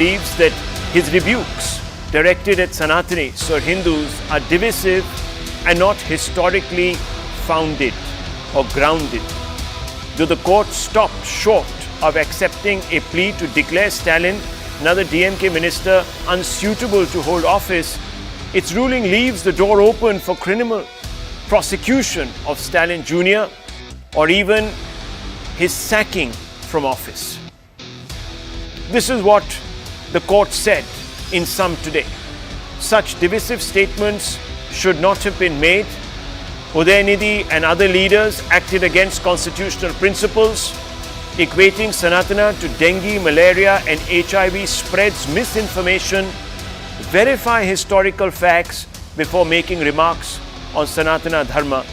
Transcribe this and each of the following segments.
believes that his rebukes directed at Sanatanis or Hindus are divisive and not historically founded or grounded. Though the court stopped short of accepting a plea to declare Stalin, another DMK minister, unsuitable to hold office, its ruling leaves the door open for criminal prosecution of Stalin Jr. or even his sacking from office. This is what the court said in sum today. Such divisive statements should not have been made. Udhayanidhi and other leaders acted against constitutional principles, equating Sanatana to dengue, malaria and HIV spreads misinformation. Verify historical facts before making remarks on Sanatana Dharma.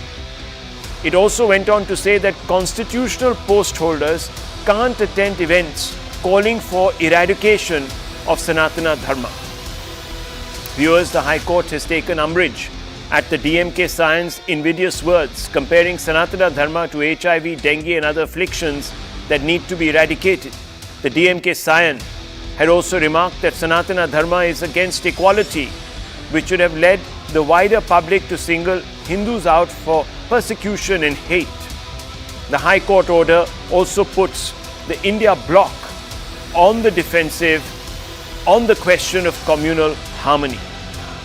It also went on to say that constitutional post holders can't attend events calling for eradication of Sanatana Dharma. Viewers, the High Court has taken umbrage at the DMK science invidious words comparing Sanatana Dharma to HIV, dengue and other afflictions that need to be eradicated. The DMK science had also remarked that Sanatana Dharma is against equality, which should have led the wider public to single Hindus out for persecution and hate. The High Court order also puts the India Bloc on the defensive on the question of communal harmony.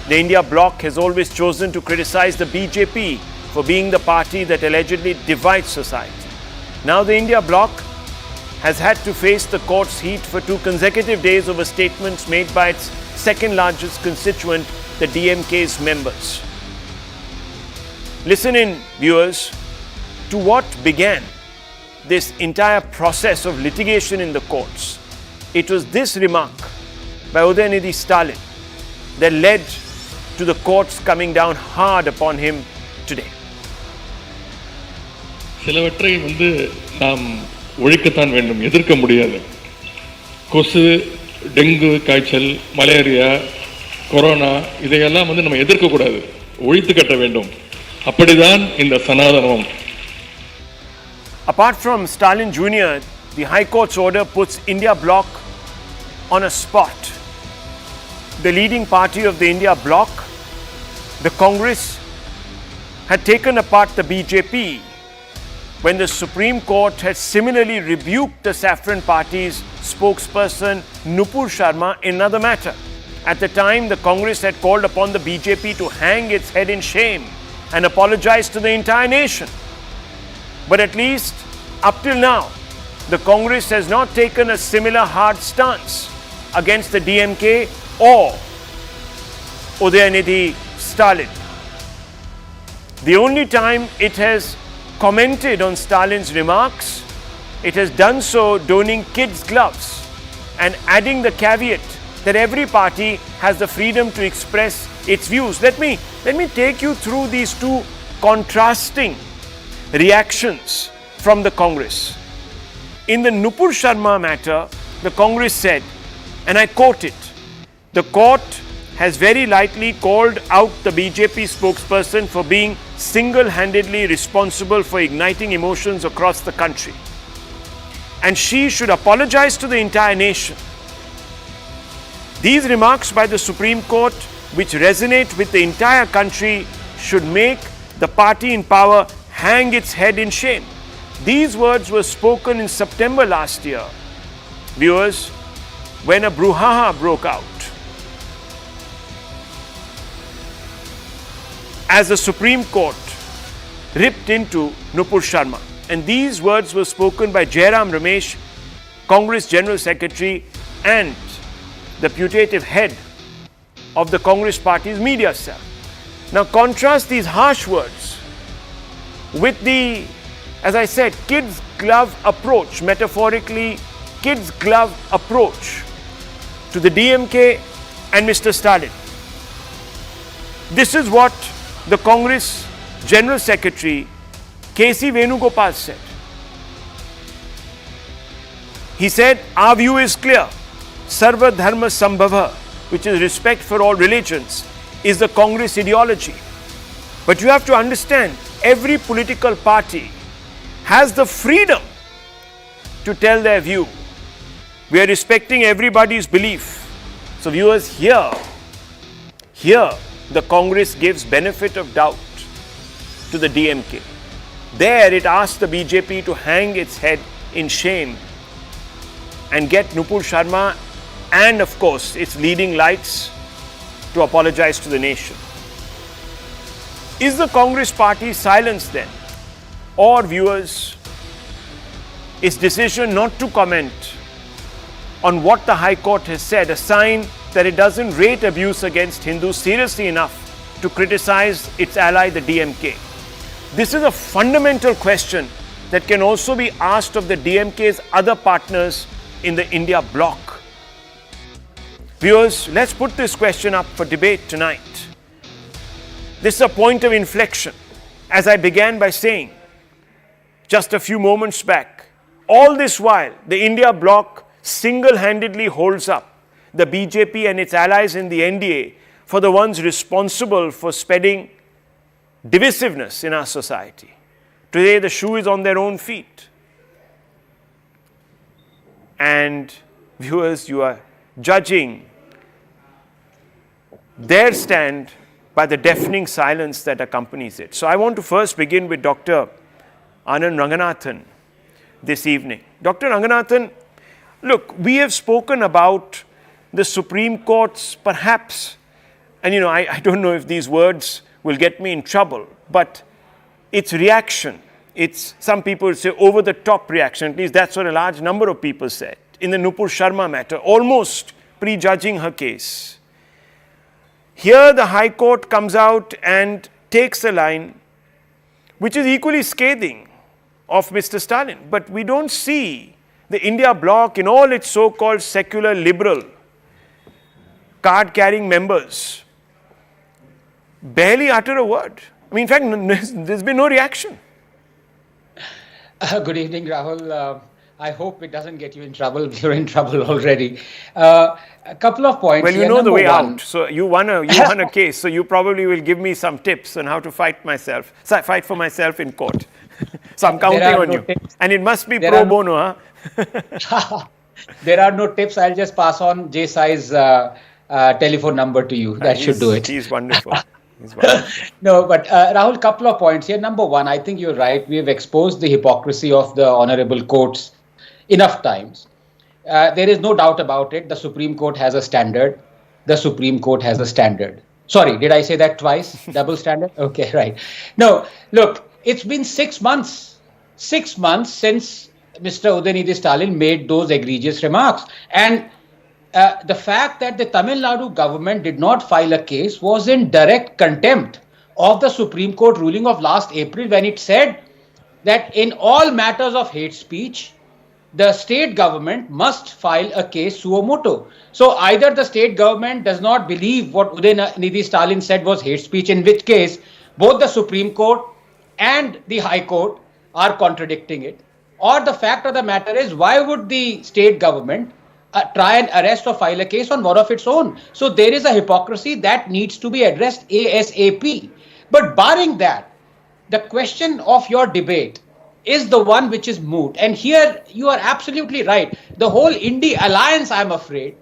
The India Bloc has always chosen to criticize the BJP for being the party that allegedly divides society. Now the India Bloc has had to face the court's heat for 2 consecutive days over statements made by its second largest constituent, the DMK's members. Listen in, viewers, to what began this entire process of litigation in the courts. It was this remark by Udhayanidhi Stalin that led to the courts coming down hard upon him today. சிலவற்றை நாம் ஒழிக்கத்தான் வேண்டும், எதிர்க்க முடியாது. கொசு, dengue காய்ச்சல், malaria, corona இதையெல்லாம் நம்ம எதிர்க்க கூடாது, ஒழித்து கட்ட வேண்டும். அப்படிதான் இந்த சனாதனம். Apart from Stalin Jr., the High Court's order puts India Bloc on a spot. The leading party of the India Bloc, the Congress, had taken apart the BJP when the Supreme Court had similarly rebuked the Saffron Party's spokesperson Nupur Sharma in another matter. At the time, the Congress had called upon the BJP to hang its head in shame and apologize to the entire nation. But at least up till now, the Congress has not taken a similar hard stance against the DMK or Udhayanidhi Stalin. The only time it has commented on Stalin's remarks, it has done so donning kids' gloves and adding the caveat that every party has the freedom to express its views. Let me take you through these 2 contrasting reactions from the Congress. In the Nupur Sharma matter, the Congress said, and I quote it, "The court has very lightly called out the BJP spokesperson for being single-handedly responsible for igniting emotions across the country, and she should apologize to the entire nation. These remarks by the Supreme Court, which resonate with the entire country, should make the party in power hang its head in shame." These words were spoken in September last year, viewers, when a brouhaha broke out as the Supreme Court ripped into Nupur Sharma. And these words were spoken by Jairam Ramesh, Congress General Secretary and the putative head of the Congress Party's media cell. Now contrast these harsh words with the, as I said, kid's glove approach, metaphorically kid's glove approach to the DMK and Mr. Stalin. This is what the Congress General Secretary K.C. Venugopal said. He said, "Our view is clear. Sarva Dharma Sambhava, which is respect for all religions, is the Congress ideology. But you have to understand, every political party has the freedom to tell their view. We are respecting everybody's belief. So viewers, here the Congress gives benefit of doubt to the DMK. There it asks the BJP to hang its head in shame and get Nupur Sharma and of course its leading lights to apologize to the nation. Is the Congress party silenced then? Or viewers, its decision not to comment on what the High Court has said a sign that it doesn't rate abuse against Hindus seriously enough to criticize its ally the DMK? This is a fundamental question that can also be asked of the DMK's other partners in the India Bloc. Viewers, let's put this question up for debate tonight. This is a point of inflection. As I began by saying just a few moments back, all this while the India Bloc single-handedly holds up the BJP and its allies in the N.D.I.A. for the ones responsible for spreading divisiveness in our society. Today the shoe is on their own feet. And viewers, you are judging their stand by the deafening silence that accompanies it. So I want to first begin with Dr. Anand Ranganathan this evening. Dr. Ranganathan, look, we have spoken about the Supreme Court's perhaps, and I don't know if these words will get me in trouble, but its reaction, it's, some people say over-the-top reaction, at least that's what a large number of people said, in the Nupur Sharma matter, almost prejudging her case. Here the High Court comes out and takes a line which is equally scathing of Mr. Stalin, but we don't see the India Bloc in all its so-called secular liberal card-carrying members barely utter a word. I mean, in fact, there's been no reaction. Good evening, Rahul. I hope it doesn't get you in trouble. You're in trouble already. A couple of points. Well, you know the way out. So you won a case. So you probably will give me some tips on how to fight for myself in court. So I'm counting on you. Tips. And it must be pro bono, huh? There are no tips. I'll just pass on Jay Sai's telephone number to you. That should do it. He's wonderful. No, but Rahul, couple of points here. Number one, I think you're right. We have exposed the hypocrisy of the honorable courts enough times. There is no doubt about it. The Supreme Court has a standard. The Supreme Court has a standard. Sorry, did I say that twice? Double standard? Okay, right. No, look, it's been 6 months. 6 months since Mr. Udhayanidhi Stalin made those egregious remarks. And the fact that the Tamil Nadu government did not file a case was in direct contempt of the Supreme Court ruling of last April, when it said that in all matters of hate speech, the state government must file a case suo motu. So either the state government does not believe what Udhayanidhi Stalin said was hate speech, in which case both the Supreme Court and the High Court are contradicting it, or the fact of the matter is, why would the state government try and arrest or file a case on one of its own? So there is a hypocrisy that needs to be addressed ASAP. But barring that, the question of your debate is the one which is moot. And here you are absolutely right. The whole I.N.D.I.A alliance, I'm afraid,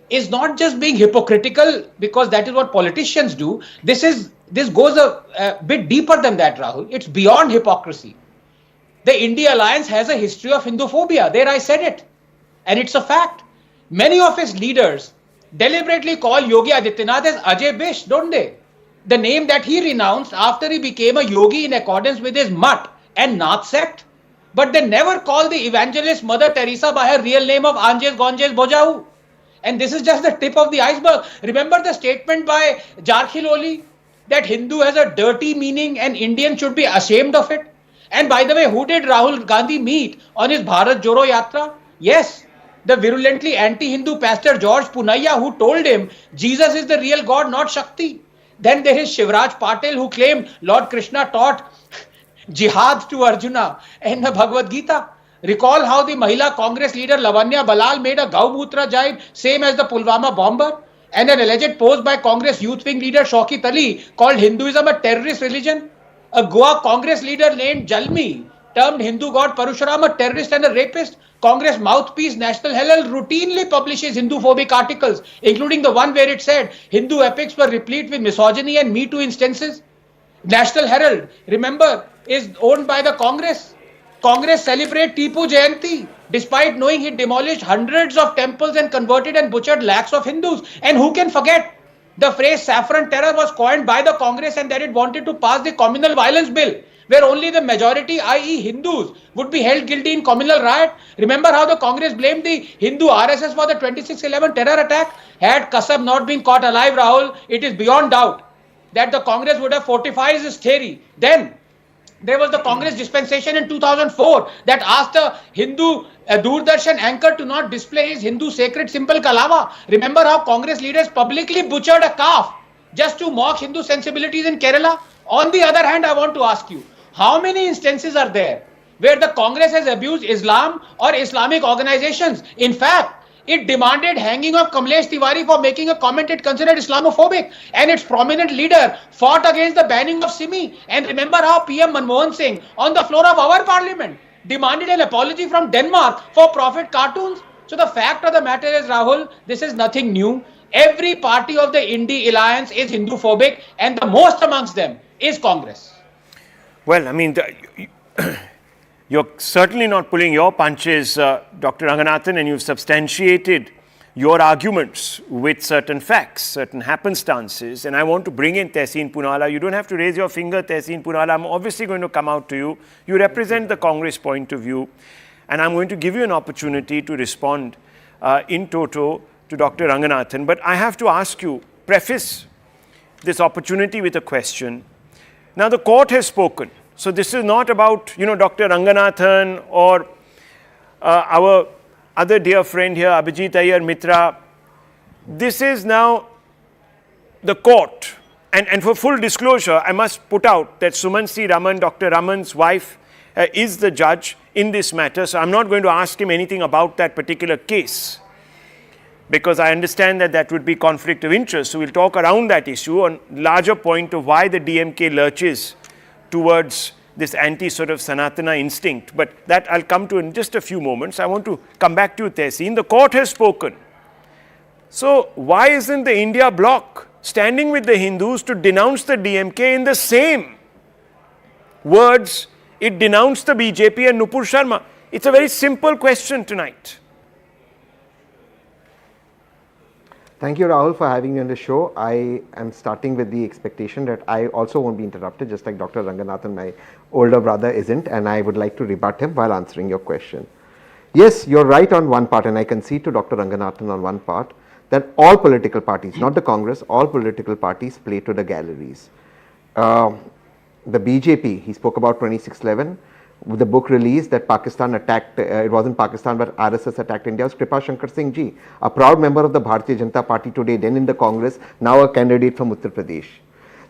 is not just being hypocritical because that is what politicians do. This goes a bit deeper than that, Rahul. It's beyond hypocrisy. The I.N.D.I.A alliance has a history of Hinduphobia. There I said it. And it's a fact. Many of its leaders deliberately call Yogi Adityanath as Ajay Bish, don't they? The name that he renounced after he became a yogi in accordance with his Mutt and Nath sect. But they never call the evangelist Mother Teresa by her real name of Anjes Gonjes Bojau. And this is just the tip of the iceberg. Remember the statement by Jarkhiloli that Hindu has a dirty meaning and Indian should be ashamed of it? And by the way, who did Rahul Gandhi meet on his Bharat Joro Yatra? Yes, the virulently anti-Hindu pastor George Punaiya, who told him Jesus is the real God, not Shakti. Then there is Shivraj Patil, who claimed Lord Krishna taught jihad to Arjuna in the Bhagavad Gita. Recall how the Mahila Congress leader Lavanya Balal made a Gaumutra jibe, same as the Pulwama bomber, and an alleged post by Congress youth wing leader Shaukat Ali called Hinduism a terrorist religion. A Goa Congress leader named Jalmi termed Hindu god Parashuram a terrorist and a rapist. Congress mouthpiece National Herald routinely publishes Hindu-phobic articles, including the one where it said Hindu epics were replete with misogyny and Me Too instances. National Herald, remember, is owned by the Congress. Congress celebrate Tipu Jayanti despite knowing he demolished hundreds of temples and converted and butchered lakhs of Hindus. And who can forget the phrase saffron terror was coined by the Congress and that it wanted to pass the communal violence bill, where only the majority, i.e. Hindus, would be held guilty in communal riot. Remember how the Congress blamed the Hindu RSS for the 26/11 terror attack? Had Kasab not been caught alive, Rahul, it is beyond doubt that the Congress would have fortified this theory. Then there was the Congress dispensation in 2004 that asked the Hindu Doordarshan anchor to not display his Hindu sacred symbol Kalava. Remember how Congress leaders publicly butchered a calf just to mock Hindu sensibilities in Kerala? On the other hand, I want to ask you, how many instances are there where the Congress has abused Islam or Islamic organizations? In fact, it demanded hanging of Kamlesh Tiwari for making a comment it considered Islamophobic, and its prominent leader fought against the banning of Simi. And remember how PM Manmohan Singh on the floor of our parliament demanded an apology from Denmark for profit cartoons. So the fact of the matter is, Rahul, this is nothing new. Every party of the I.N.D.I.A alliance is Hindu-phobic, and the most amongst them is Congress. Well, I mean, you're certainly not pulling your punches, Dr. Ranganathan, and you've substantiated your arguments with certain facts, certain happenstances. And I want to bring in Tehseen Poonawalla. You don't have to raise your finger, Tehseen Poonawalla. I'm obviously going to come out to you. You represent the Congress point of view. And I'm going to give you an opportunity to respond in toto to Dr. Ranganathan. But I have to ask you, preface this opportunity with a question. Now, the court has spoken. So this is not about, Dr. Ranganathan or our other dear friend here, Abhijit Iyer Mitra. This is now the court. And for full disclosure, I must put out that Suman C. Raman, Dr. Raman's wife, is the judge in this matter. So I'm not going to ask him anything about that particular case, because I understand that that would be conflict of interest. So we'll talk around that issue on larger point of why the DMK lurches towards this anti-sort of Sanatana instinct. But that I'll come to in just a few moments. I want to come back to you, Tehseen. The court has spoken. So why isn't the India Bloc standing with the Hindus to denounce the DMK in the same words it denounced the BJP and Nupur Sharma? It's a very simple question tonight. Thank you, Rahul, for having me on the show. I am starting with the expectation that I also won't be interrupted, just like Dr. Ranganathan, my older brother, isn't, and I would like to rebut him while answering your question. Yes, you're right on one part, and I concede to Dr. Ranganathan on one part, that all political parties, not the Congress, all political parties play to the galleries. The BJP, he spoke about 26/11, with the book release that Pakistan attacked, it wasn't Pakistan but RSS attacked India, was Kripa Shankar Singh ji, a proud member of the Bharatiya Janata Party today, then in the Congress, now a candidate from Uttar Pradesh.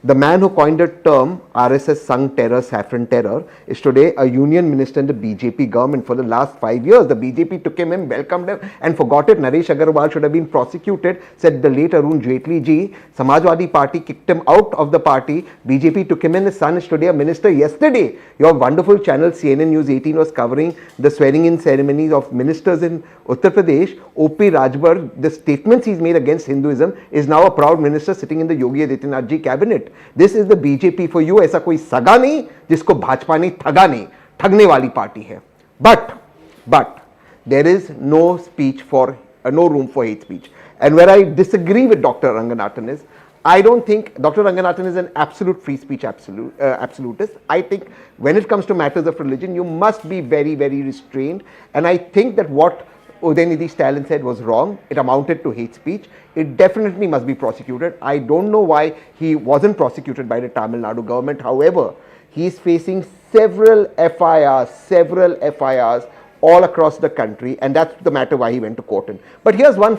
The man who coined the term RSS Sung Terror, Saffron Terror, is today a union minister in the BJP government for the last 5 years. The BJP took him in, welcomed him, and forgot it. Naresh Agarwal should have been prosecuted, said the late Arun Jaitley ji. Samajwadi Party kicked him out of the party. BJP took him in. His son is today a minister. Yesterday, your wonderful channel CNN News 18 was covering the swearing-in ceremonies of ministers in Uttar Pradesh. O.P. Rajbar, the statements he's made against Hinduism, is now a proud minister sitting in the Yogi Adityanath ji cabinet. This is the BJP for you. ऐसा कोई सगा नहीं जिसको भाजपा ने ठगा नहीं, ठगने वाली पार्टी है. But there is no speech for no room for hate speech. And where I disagree with Dr. Ranganathan is, I don't think Dr. Ranganathan is an absolute free speech absolutist. I think when it comes to matters of religion, you must be very, very restrained. And I think that what Udhayanidhi Stalin said was wrong. It amounted to hate speech. It definitely must be prosecuted. I don't know why he wasn't prosecuted by the Tamil Nadu government. However, he is facing several FIRs all across the country, and that's the matter why he went to court. But here's one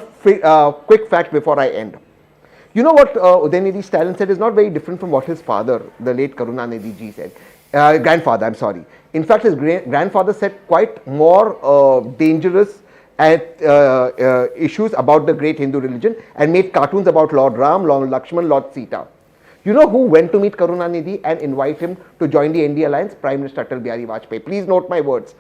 quick fact before I end. You know what Udhayanidhi Stalin said is not very different from what his father, the late Karunanidhi ji, said. Grandfather, I'm sorry. In fact, his grandfather said quite more dangerous issues about the great Hindu religion and made cartoons about Lord Ram, Lord Lakshman, Lord Sita. You know who went to meet Karunanidhi and invite him to join the N.D.I.A alliance? Prime Minister Atal Bihari Vajpayee. Please note my words.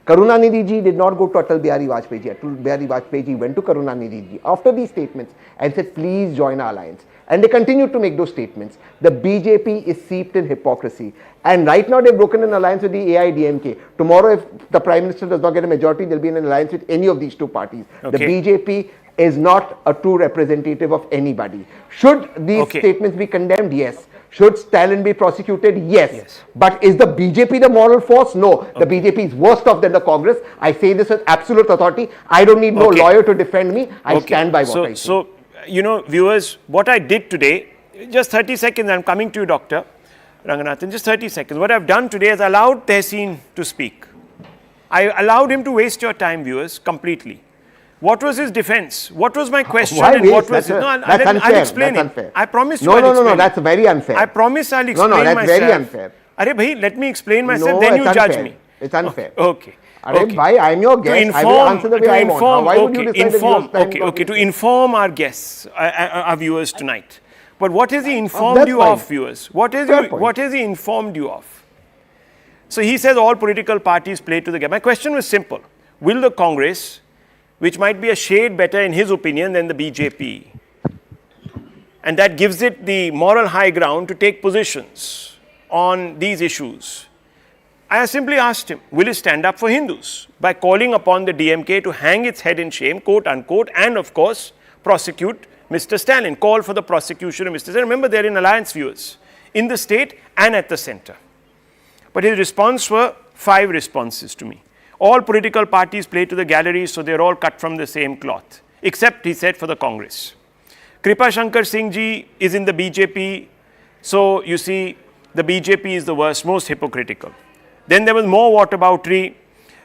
Karunanidhi ji did not go to Atal Bihari Vajpayee ji. Atal Bihari Vajpayee ji went to Karunanidhi ji after these statements and said, please join our alliance. And they continued to make those statements. The BJP is steeped in hypocrisy. And right now they've broken an alliance with the I.N.D.I.A. Tomorrow, if the Prime Minister does not get a majority, they'll be in an alliance with any of these two parties. Okay. The BJP is not a true representative of anybody. Should these statements be condemned? Yes. Should Stalin be prosecuted? Yes. But is the BJP the moral force? No. The BJP is worse off than the Congress. I say this with absolute authority. I don't need no lawyer to defend me. I stand by what I say. So, you know, viewers, what I did today, just 30 seconds, I'm coming to you, Dr. Ranganathan, just 30 seconds. What I've done today is allowed Tehseen to speak. I allowed him to waste your time, viewers, completely. What was his defense? What was my question? Why and what waste? was it? No, that's unfair. I'll explain that's it. Unfair. I promise you. No, that's very unfair. I promise I'll explain myself. No, that's very unfair. Arey bhai, let me explain myself, then you judge me. It's unfair. Okay. Bhai, I'm your guest. I will answer the way I want. Why would you decide to inform our guests, our viewers tonight. But what has he informed you of, viewers? What has he informed you of? So he says all political parties play to the game. My question was simple. Will the Congress, which might be a shade better in his opinion than the BJP, and that gives it the moral high ground to take positions on these issues, I simply asked him, will it stand up for Hindus by calling upon the DMK to hang its head in shame, quote unquote, and of course, prosecute Mr. Stalin, call for the prosecution of Mr. Stalin. Remember, they're in alliance, viewers, in the state and at the center. But his response were 5 responses to me. All political parties play to the gallery, so they're all cut from the same cloth, except, he said, for the Congress. Kripa Shankar Singh ji is in the BJP, so you see, the BJP is the worst, most hypocritical. Then there was more whataboutery.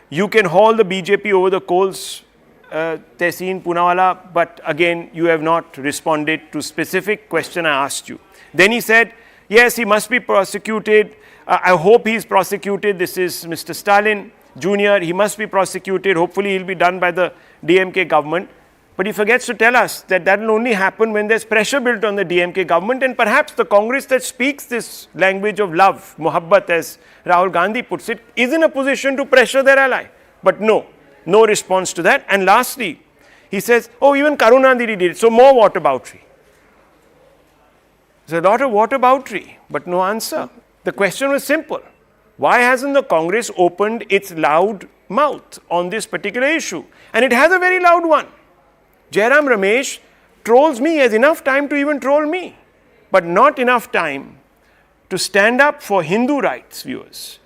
You can haul the BJP over the coals, Tehseen Poonawalla, but again, you have not responded to specific question I asked you. Then he said, yes, he must be prosecuted. I hope he is prosecuted. This is Mr. Stalin Jr. He must be prosecuted. Hopefully, he'll be done by the DMK government. But he forgets to tell us that that will only happen when there's pressure built on the DMK government, and perhaps the Congress that speaks this language of love, muhabbat, as Rahul Gandhi puts it, is in a position to pressure their ally. But no response to that. And lastly, he says, oh, even Karunanidhi did it, so more whataboutery. There's a lot of whataboutery, but no answer. The question was simple. Why hasn't the Congress opened its loud mouth on this particular issue? And it has a very loud one. Jairam Ramesh trolls me. He has enough time to even troll me, but not enough time to stand up for Hindu rights, viewers.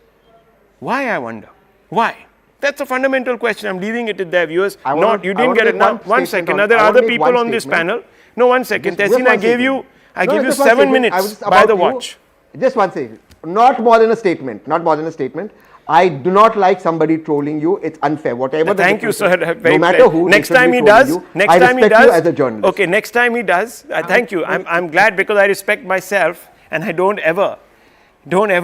Why, I wonder? Why? That's a fundamental question. I'm leaving it there, viewers. You didn't get it. Now, one second. Now, there are other people on this panel. No, 1 second. Tehseen, I gave you 7 minutes by the watch. Just 1 second. Not more than a statement. Not more than a statement. I do not like somebody trolling you. It's unfair. Whatever. Thank you, sir. No matter who. Next time he does. Next time he does. As a journalist. Okay. Next time he does. Thank you. I'm glad, because I respect myself and I don't ever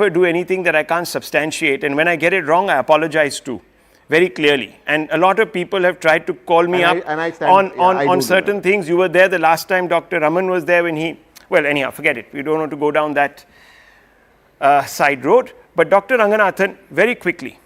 do anything that I can't substantiate. And when I get it wrong, I apologize too, very clearly. And a lot of people have tried to call me up on certain things. You were there the last time Dr. Raman was there when he. Well, anyhow, forget it. We don't want to go down that side road. But Dr. Ranganathan, very quickly.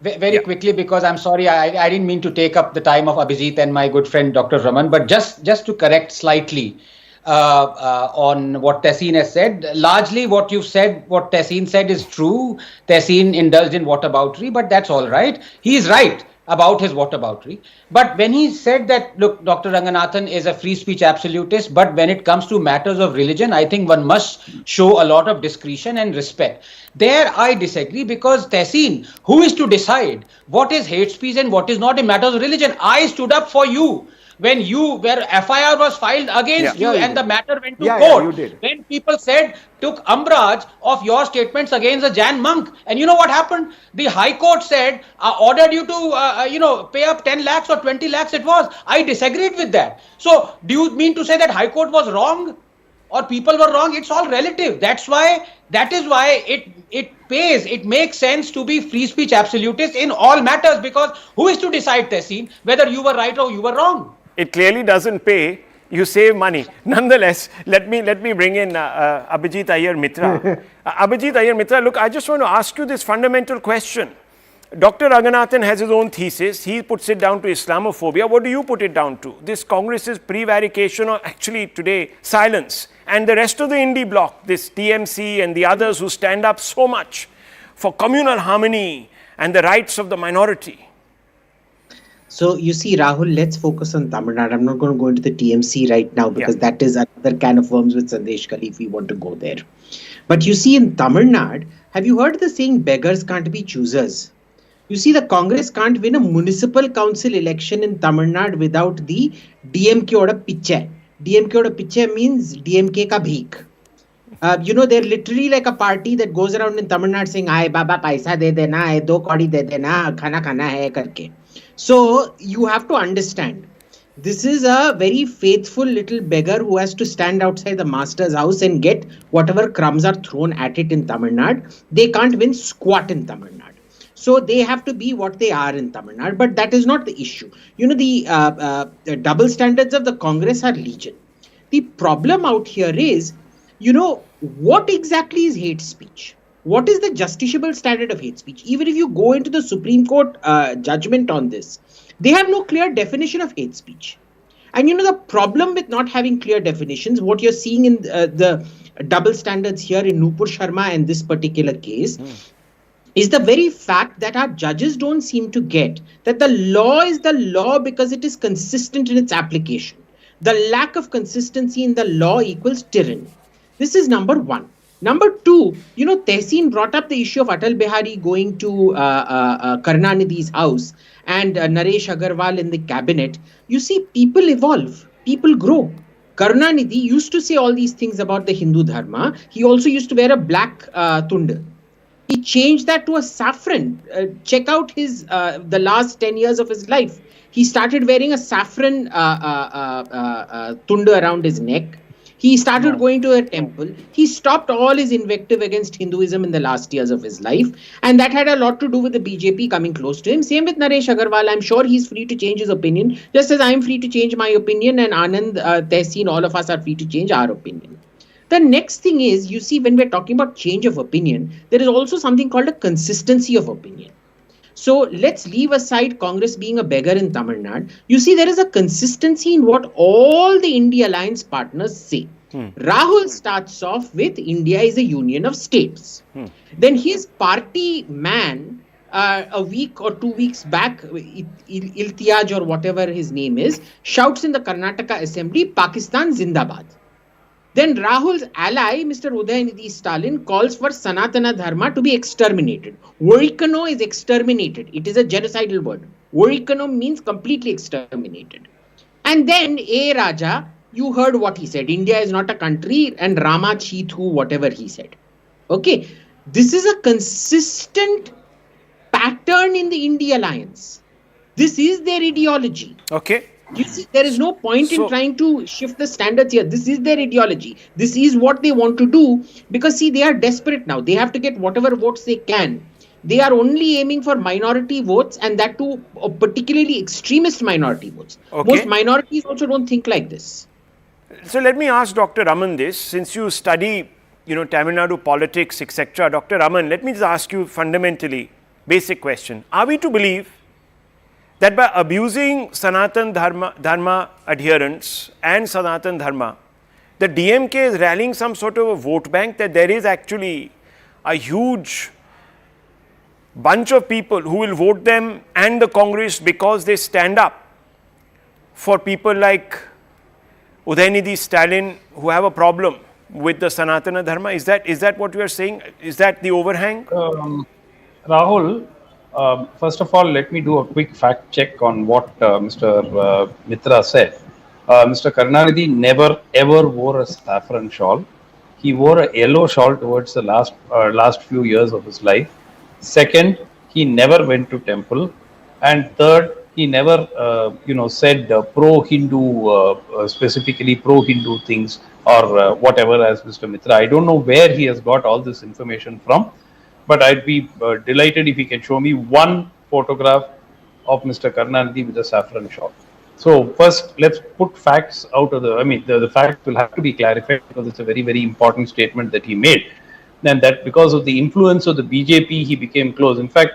Very quickly, because I'm sorry, I didn't mean to take up the time of Abhijit and my good friend Dr. Raman, but just to correct slightly on what Tehseen has said. Largely what you've said, what Tehseen said is true. Tehseen indulged in whataboutery, but that's all right. He is right about his whataboutery. But when he said that, look, Dr. Ranganathan is a free speech absolutist, but when it comes to matters of religion, I think one must show a lot of discretion and respect. There I disagree, because Tehseen, who is to decide what is hate speech and what is not in matters of religion? I stood up for you when FIR was filed against you and the matter went to court. When people took umbrage of your statements against the Jan monk, and you know what happened? The High Court said, ordered you to, pay up 10 lakhs or 20 lakhs it was. I disagreed with that. So, do you mean to say that High Court was wrong? Or people were wrong? It's all relative. That is why it pays, it makes sense to be free speech absolutist in all matters, because who is to decide, Tehseen, whether you were right or you were wrong? It clearly doesn't pay you save money. Nonetheless, let me bring in Abhijit Iyer Mitra. Abhijit Iyer Mitra, look, I just want to ask you this fundamental question. Dr. Ranganathan has his own thesis. He puts it down to Islamophobia. What do you put it down to? This Congress's prevarication, or actually today silence, and the rest of the I.N.D.I.A. bloc, this TMC and the others who stand up so much for communal harmony and the rights of the minority. So you see, Rahul, let's focus on Tamil Nadu. I'm not going to go into the TMC right now because that is another can of worms with Sandeshkhali if we want to go there. But you see, in Tamil Nadu, have you heard the saying beggars can't be choosers? You see, the Congress can't win a municipal council election in Tamil Nadu without the DMK oda piche. DMK oda piche means DMK ka bheek. They're literally like a party that goes around in Tamil Nadu saying, "Aye, Baba, paisa de dena, aye, do kaudi de dena, khana khana hai karke." So you have to understand, this is a very faithful little beggar who has to stand outside the master's house and get whatever crumbs are thrown at it in Tamil Nadu. They can't win squat in Tamil Nadu. So they have to be what they are in Tamil Nadu, but that is not the issue. The double standards of the Congress are legion. The problem out here is, what exactly is hate speech? What is the justiciable standard of hate speech? Even if you go into the Supreme Court judgment on this, they have no clear definition of hate speech. And the problem with not having clear definitions, what you're seeing in the double standards here in Nupur Sharma and this particular case, is the very fact that our judges don't seem to get that the law is the law because it is consistent in its application. The lack of consistency in the law equals tyranny. This is number one. Number two, Tehseen brought up the issue of Atal Bihari going to Karunanidhi's house and Naresh Agarwal in the cabinet. You see, people evolve, people grow. Karunanidhi used to say all these things about the Hindu Dharma. He also used to wear a black tunda. He changed that to a saffron. Check out his the last 10 years of his life. He started wearing a saffron tunda around his neck. He started going to a temple. He stopped all his invective against Hinduism in the last years of his life. And that had a lot to do with the BJP coming close to him. Same with Naresh Agarwal. I'm sure he's free to change his opinion, just as I'm free to change my opinion, and Anand, Tehseen, all of us are free to change our opinion. The next thing is, you see, when we're talking about change of opinion, there is also something called a consistency of opinion. So let's leave aside Congress being a beggar in Tamil Nadu. You see, there is a consistency in what all the India alliance partners say. Rahul starts off with India is a union of states. Then his party man, a week or 2 weeks back, Iltiyaj or whatever his name is, shouts in the Karnataka Assembly, Pakistan Zindabad. Then Rahul's ally, Mr. Udhayanidhi Stalin, calls for Sanatana Dharma to be exterminated. Vorikano is exterminated. It is a genocidal word. Vorikano means completely exterminated. And then A. Raja, you heard what he said. India is not a country, and Rama Cheethu, whatever he said. Okay. This is a consistent pattern in the India alliance. This is their ideology. Okay. You see, there is no point in trying to shift the standards here. This is their ideology. This is what they want to do because, see, they are desperate now. They have to get whatever votes they can. They are only aiming for minority votes, and that too, particularly extremist minority votes. Okay. Most minorities also don't think like this. So let me ask Dr. Raman this. Since you study, Tamil Nadu politics, etc., Dr. Raman, let me just ask you fundamentally, basic question. Are we to believe that by abusing Sanatana Dharma adherents and Sanatana Dharma, the DMK is rallying some sort of a vote bank, that there is actually a huge bunch of people who will vote them and the Congress because they stand up for people like Udhayanidhi, Stalin, who have a problem with the Sanatana Dharma? Is that what you are saying? Is that the overhang? Rahul, first of all, let me do a quick fact check on what Mr. Mitra said. Mr. Karunanidhi never ever wore a saffron shawl. He wore a yellow shawl towards the last few years of his life. Second, he never went to temple. And third, he never, said pro-Hindu, specifically pro-Hindu things or whatever as Mr. Mitra. I don't know where he has got all this information from, but I'd be delighted if he can show me one photograph of Mr. Karunanidhi with a saffron shawl. So first, let's put facts out of the facts will have to be clarified because it's a very, very important statement that he made. And that because of the influence of the BJP, he became close. In fact,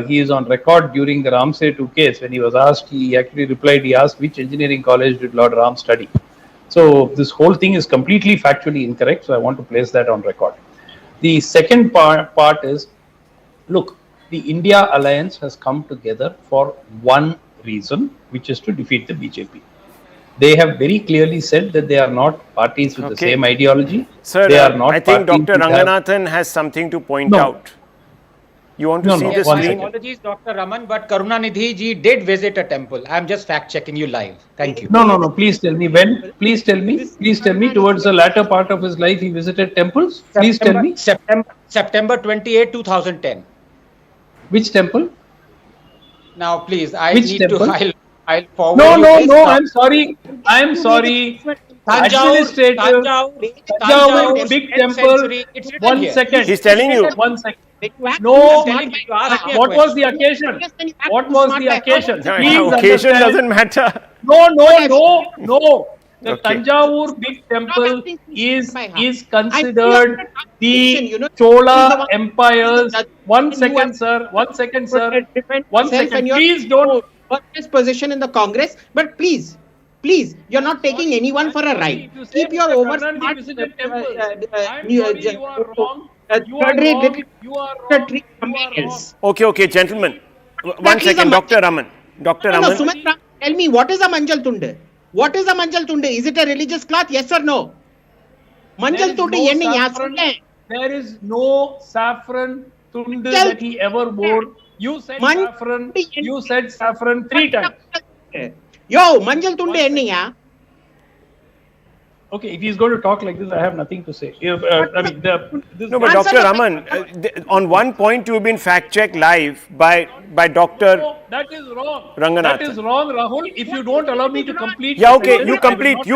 he is on record during the Ram Setu case when he was asked, he actually replied, he asked which engineering college did Lord Ram study. So this whole thing is completely factually incorrect. So I want to place that on record. The second part is, look, the India alliance has come together for one reason, which is to defeat the BJP. They have very clearly said that they are not parties with the same ideology. Sir, they are not I think Dr. Ranganathan has something to point out. You want to see the screen? Apologies, Dr. Raman, but Karunanidhi ji did visit a temple. I'm just fact checking you live. Thank you. No. Please tell me when. Please tell me towards the latter part of his life he visited temples. Please tell me. September 28, 2010. Which temple? Now, please, I'll forward. No. I'm sorry. Administrative, big temple. 1 second. He's telling you. 1 second. No. What was the occasion? What was the occasion? Please occasion doesn't matter. No. The Tanjavur big temple is considered the Chola Empire's. 1 second, sir. 1 second, sir. 1 second. Please don't. His position in the Congress, but please, you're not taking anyone for a ride. Keep your oversmart. You are wrong. Okay, gentlemen. 1 second, Dr. Raman. Dr. Raman. Sumitra, tell me, what is a Manjal Tunde? What is a Manjal Tunde? Is it a religious cloth? Yes or no? Manjal Tunde, there is no saffron tunde that he ever wore. You said saffron. You said saffron 3 times. Yo, Manjal Tunde enniya. Okay, if he's going to talk like this, I have nothing to say. No, but Dr. Raman, on one point you've been fact-checked live by Dr. No, that is wrong. Ranganathan. That is wrong, Rahul. If you don't allow me to complete. Yeah, okay, you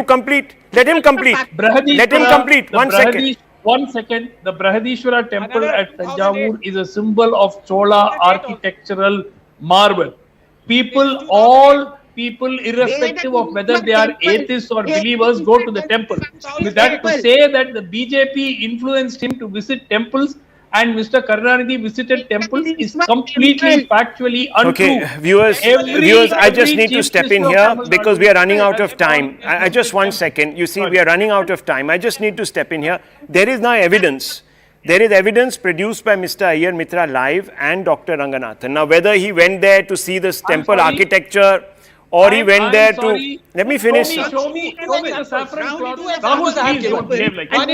complete. Let him complete. Let him complete. 1 second. 1 second. The Brihadishwara temple at Tanjavur is a symbol of Chola architectural marvel. People, irrespective of whether they are atheists or believers, go to the temple. With that, to say that the BJP influenced him to visit temples and Mr. Karunanidhi visited temples is completely factually untrue. Okay, viewers, I just need to step in here because we are running out of time. I just 1 second. You see, we are running out of time. I just need to step in here. There is now evidence. There is evidence produced by Mr. Iyer Mitra live and Dr. Ranganathan. Now, whether he went there to see this temple architecture or he went there to... Let me finish. Show me the saffron cloth. Rahul, please don't behave like that.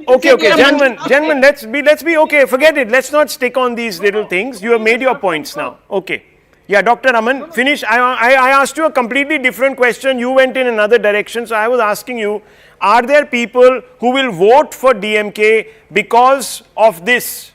Okay, gentlemen, let's be okay. Forget it. Let's not stick on these little things. You have made your points now. Okay. Yeah, Dr. Raman, finish. I asked you a completely different question. You went in another direction. So I was asking you, are there people who will vote for DMK because of this?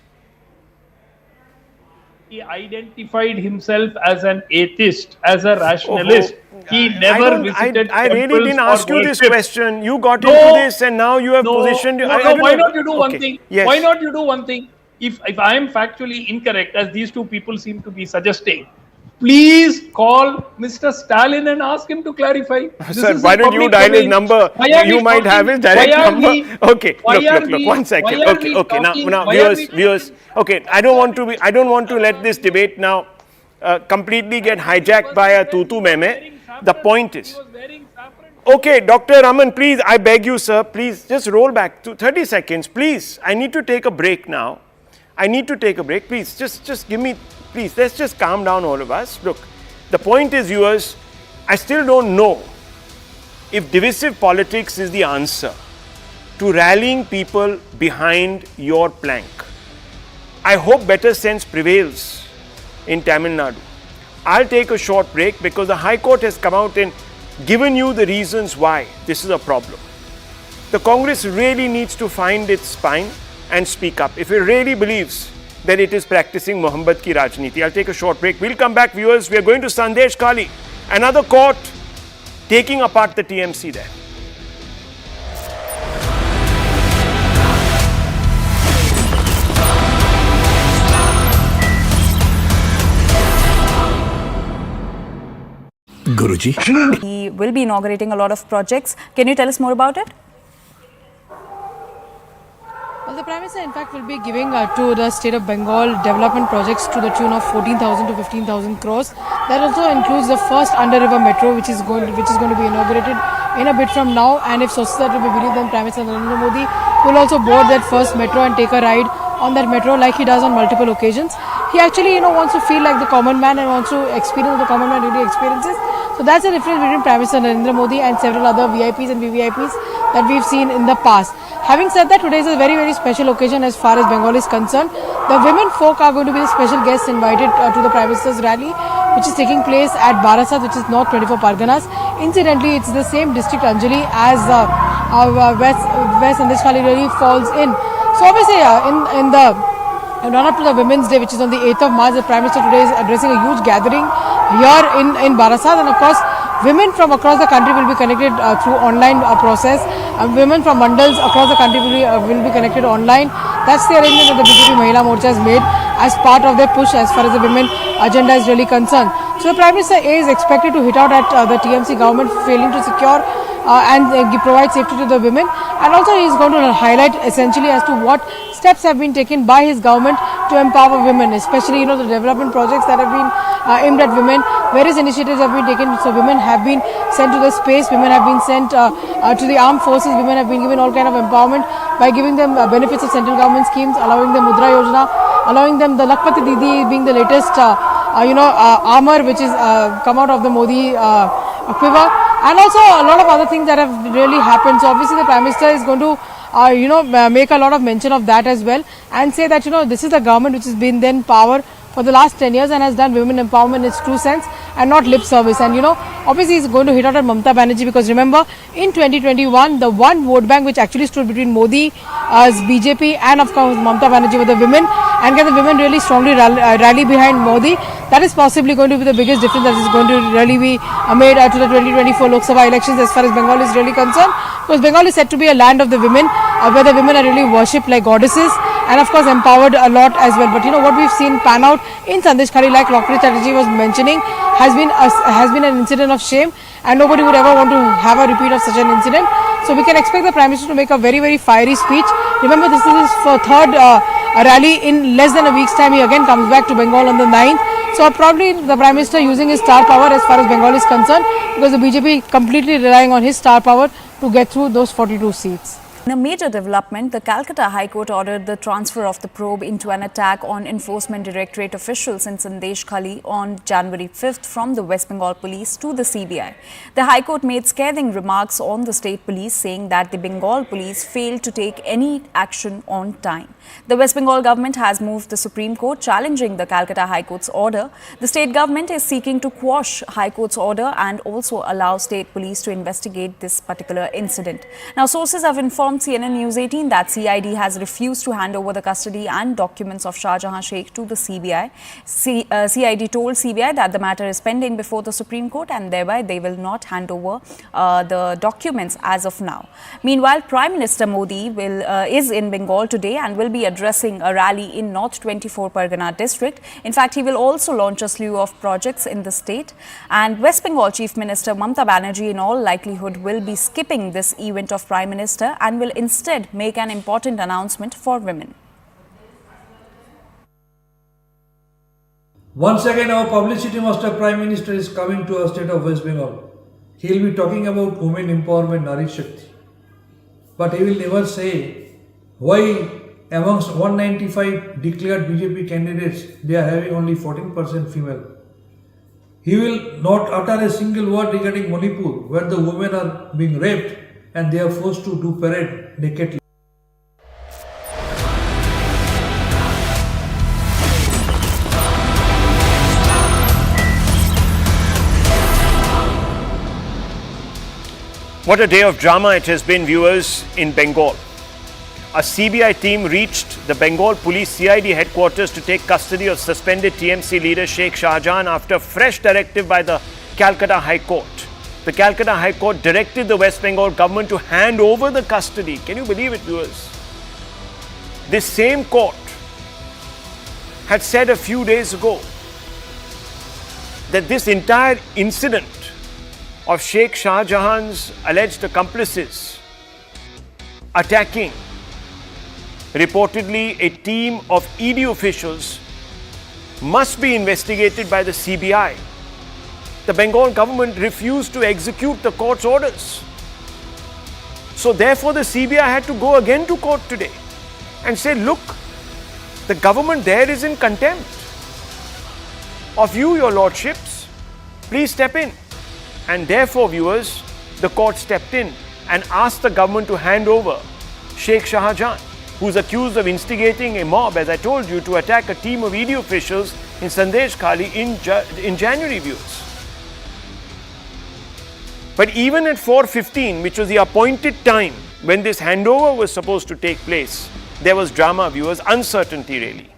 He identified himself as an atheist, as a rationalist. He never visited I really didn't ask you this question. You got into this and now you have positioned... Why not you do one thing? Yes. Why not you do one thing? If I am factually incorrect, as these two people seem to be suggesting, please call Mr. Stalin and ask him to clarify. Sir, why don't you dial his number? You might have his direct number. Okay, look, 1 second. Okay, now viewers. Okay, I don't want to let this debate now completely get hijacked by a tutu meme. The point is, okay, Dr. Raman, please, I beg you, sir, please just roll back to 30 seconds, please. I need to take a break now. Please, just give me, please, let's just calm down all of us. Look, the point is, viewers, I still don't know if divisive politics is the answer to rallying people behind your plank. I hope better sense prevails in Tamil Nadu. I'll take a short break because the High Court has come out and given you the reasons why this is a problem. The Congress really needs to find its spine and speak up if it really believes that it is practicing Mohammed ki Rajniti. I'll take a short break. We'll come back, viewers. We are going to Sandeshkhali, another court taking apart the TMC there. Guruji. He will be inaugurating a lot of projects. Can you tell us more about it? Well, the Prime Minister, in fact, will be giving to the state of Bengal development projects to the tune of 14,000 to 15,000 crores. That also includes the first under-river metro, which is going to be inaugurated in a bit from now. And if sources are to be believed, then Prime Minister Narendra Modi will also board that first metro and take a ride on that metro like he does on multiple occasions. He actually, wants to feel like the common man and wants to experience what the common man really experiences. So that's the difference between Prime Minister Narendra Modi and several other VIPs and VVIPs that we've seen in the past. Having said that, today is a very, very special occasion as far as Bengal is concerned. The women folk are going to be the special guests invited to the Prime Minister's rally, which is taking place at Barasat, which is North 24 Parganas. Incidentally, it's the same district, Anjali, as where Sandeshkhali really falls in. So obviously, in run-up to the Women's Day, which is on the 8th of March, the Prime Minister today is addressing a huge gathering here in Barasat, and of course, women from across the country will be connected through online process. Women from mandals across the country will be connected online. That's the arrangement that the BJP Mahila Morcha has made as part of their push as far as the women agenda is really concerned. So the Prime Minister is expected to hit out at the TMC government failing to secure and provide safety to the women, and also he is going to highlight essentially as to what steps have been taken by his government to empower women, especially the development projects that have been aimed at women. Various initiatives have been taken, so women have been sent to the space, women have been sent to the armed forces, women have been given all kind of empowerment by giving them benefits of central government schemes, allowing them Mudra Yojana, allowing them the Lakpati Didi being the latest armor which is come out of the Modi quiver, and also a lot of other things that have really happened. So obviously the Prime Minister is going to make a lot of mention of that as well, and say that this is the government which has been then power for the last 10 years and has done women empowerment in its true sense and not lip service. And obviously he's going to hit out at Mamata Banerjee, because remember in 2021 the one vote bank which actually stood between Modi's BJP and of course Mamata Banerjee were the women, and can the women really strongly rally behind Modi? That is possibly going to be the biggest difference that is going to really be made to the 2024 Lok Sabha elections as far as Bengal is really concerned, because Bengal is said to be a land of the women where the women are really worshipped like goddesses and of course empowered a lot as well. But what we've seen pan out in Sandeshkhali, like Lokri Chatterjee was mentioning, has been an incident of shame, and nobody would ever want to have a repeat of such an incident. So we can expect the Prime Minister to make a very, very fiery speech. Remember, this is his third rally in less than a week's time. He again comes back to Bengal on the 9th. So probably the Prime Minister using his star power as far as Bengal is concerned, because the BJP completely relying on his star power to get through those 42 seats. In a major development, the Calcutta High Court ordered the transfer of the probe into an attack on Enforcement Directorate officials in Sandeshkhali on January 5th from the West Bengal Police to the CBI. The High Court made scathing remarks on the state police, saying that the Bengal police failed to take any action on time. The West Bengal government has moved the Supreme Court challenging the Calcutta High Court's order. The state government is seeking to quash High Court's order and also allow state police to investigate this particular incident. Now, sources have informed CNN News 18 that CID has refused to hand over the custody and documents of Shahjahan Sheikh to the CBI. CID told CBI that the matter is pending before the Supreme Court and thereby they will not hand over the documents as of now. Meanwhile, Prime Minister Modi is in Bengal today and will be addressing a rally in North 24 Pargana district. In fact, he will also launch a slew of projects in the state, and West Bengal Chief Minister Mamata Banerjee in all likelihood will be skipping this event of Prime Minister and will instead make an important announcement for women. Once again, our publicity master Prime Minister is coming to our state of West Bengal. He will be talking about women empowerment, Nari Shakti. But he will never say why amongst 195 declared BJP candidates, they are having only 14% female. He will not utter a single word regarding Manipur, where the women are being raped and they are forced to do parade nakedly. What a day of drama it has been, viewers, in Bengal. A CBI team reached the Bengal Police CID headquarters to take custody of suspended TMC leader Sheikh Shahjahan after fresh directive by the Calcutta High Court. The Calcutta High Court directed the West Bengal government to hand over the custody. Can you believe it, viewers? This same court had said a few days ago that this entire incident of Sheikh Shahjahan's alleged accomplices attacking reportedly a team of ED officials must be investigated by the CBI. The Bengal government refused to execute the court's orders. So therefore the CBI had to go again to court today and say, look, the government there is in contempt of you, your lordships. Please step in. And therefore, viewers, the court stepped in and asked the government to hand over Sheikh Shahjahan, who is accused of instigating a mob, as I told you, to attack a team of ED officials in Sandeshkhali in January, viewers. But even at 4:15, which was the appointed time when this handover was supposed to take place, there was drama, viewers, uncertainty really,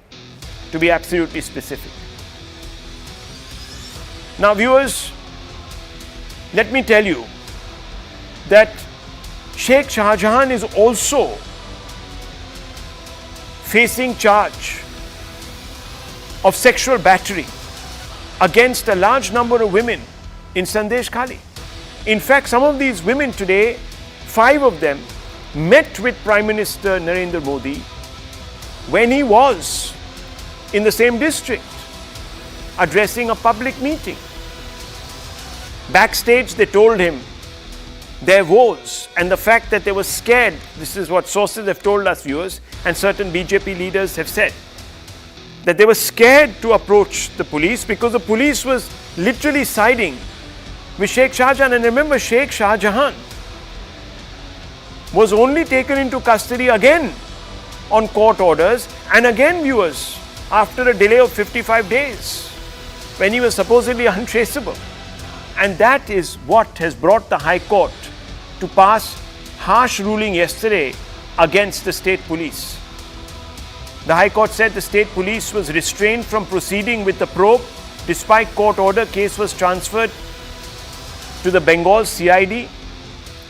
to be absolutely specific. Now, viewers, let me tell you that Sheikh Shahjahan is also facing charge of sexual battery against a large number of women in Sandeshkhali. In fact, some of these women today, 5 of them, met with Prime Minister Narendra Modi when he was in the same district addressing a public meeting. Backstage, they told him their woes and the fact that they were scared. This is what sources have told us, viewers, and certain BJP leaders have said, that they were scared to approach the police because the police was literally siding with Sheikh Shahjahan. And remember, Sheikh Shahjahan was only taken into custody again on court orders, and again, viewers, after a delay of 55 days when he was supposedly untraceable. And that is what has brought the High Court to pass harsh ruling yesterday against the state police. The High Court said the state police was restrained from proceeding with the probe. Despite court order, case was transferred to the Bengal CID.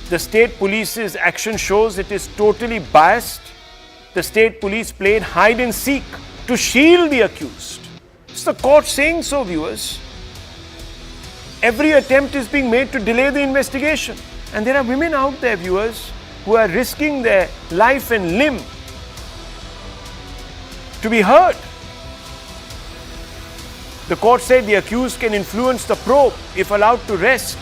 The state police's action shows it is totally biased. The state police played hide and seek to shield the accused. It's the court saying so, viewers. Every attempt is being made to delay the investigation. And there are women out there, viewers, who are risking their life and limb to be heard. The court said the accused can influence the probe if allowed to rest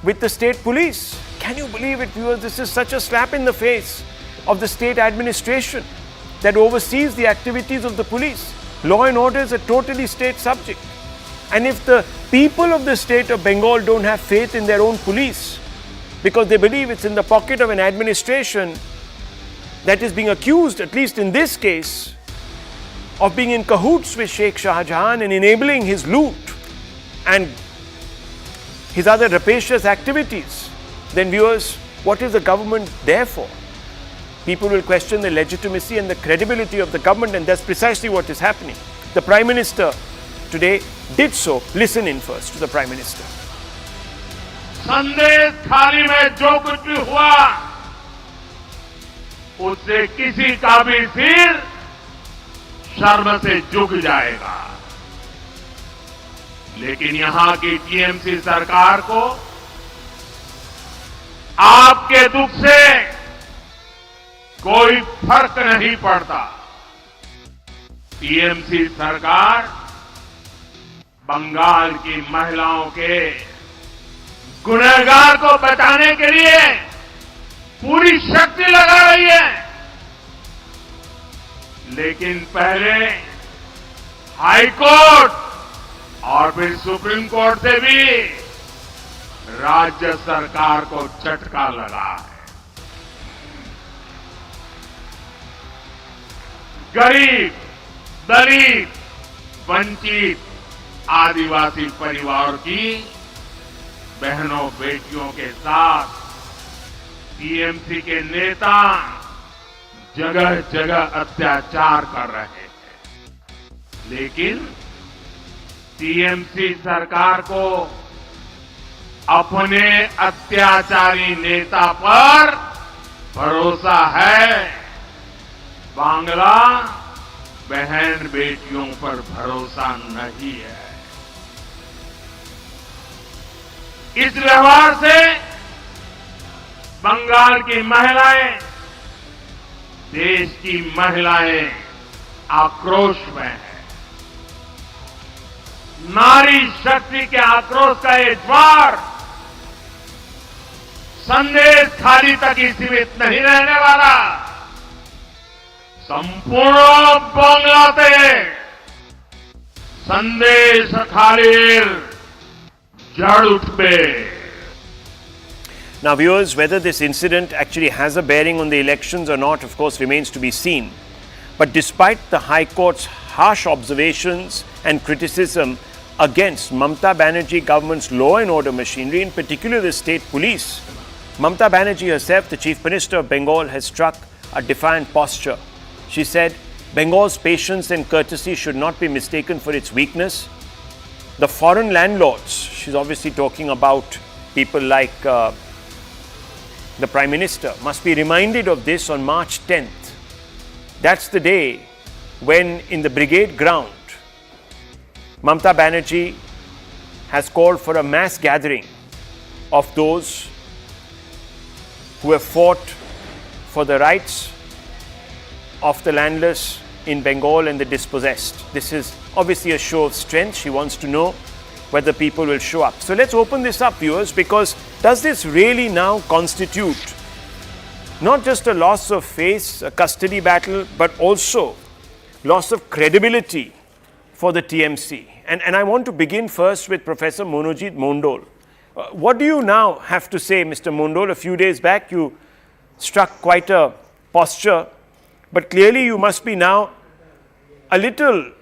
with the state police. Can you believe it, viewers? This is such a slap in the face of the state administration that oversees the activities of the police. Law and order is a totally state subject. And if the people of the state of Bengal don't have faith in their own police because they believe it's in the pocket of an administration that is being accused, at least in this case, of being in cahoots with Sheikh Shahjahan and enabling his loot and his other rapacious activities, then viewers, what is the government there for? People will question the legitimacy and the credibility of the government, and that's precisely what is happening. The Prime Minister today did so. Listen in first to the Prime Minister. Sandeshkhali में जो कुछ भी हुआ उससे किसी का भी सिर शर्म से झुक जाएगा, लेकिन यहां की टीएमसी सरकार को आपके दुख से कोई फर्क नहीं पड़ता। टीएमसी सरकार बंगाल की महिलाओं के गुनहगार को बचाने के लिए पूरी शक्ति लगा रही है, लेकिन पहले हाई कोर्ट और फिर सुप्रीम कोर्ट से भी राज्य सरकार को झटका लगा है। गरीब, दलित, वंचित, आदिवासी परिवार की बहनों बेटियों के साथ टीएमसी के नेता जगह जगह अत्याचार कर रहे हैं, लेकिन टीएमसी सरकार को अपने अत्याचारी नेता पर भरोसा है, बांग्ला बहन बेटियों पर भरोसा नहीं है। इस व्यवहार से बंगाल की महिलाएं, देश की महिलाएं आक्रोश में है। नारी शक्ति के आक्रोश का ये ज्वार संदेशखाली तक ही सीमित नहीं रहने वाला, संपूर्ण बांग्लाते संदेशखालीर जड़ उठबे। Now viewers, whether this incident actually has a bearing on the elections or not, of course, remains to be seen. But despite the High Court's harsh observations and criticism against Mamata Banerjee government's law and order machinery, in particular the state police, Mamata Banerjee herself, the Chief Minister of Bengal, has struck a defiant posture. She said, Bengal's patience and courtesy should not be mistaken for its weakness. The foreign landlords, she's obviously talking about people like the Prime Minister, must be reminded of this on March 10th. That's the day when in the brigade ground, Mamata Banerjee has called for a mass gathering of those who have fought for the rights of the landless in Bengal and the dispossessed. This is obviously a show of strength. She wants to know whether people will show up. So let's open this up, viewers, because does this really now constitute not just a loss of face, a custody battle, but also loss of credibility for the TMC? And I want to begin first with Professor Monojit Mondol. What do you now have to say, Mr. Mondol? A few days back you struck quite a posture, but clearly you must be now a little,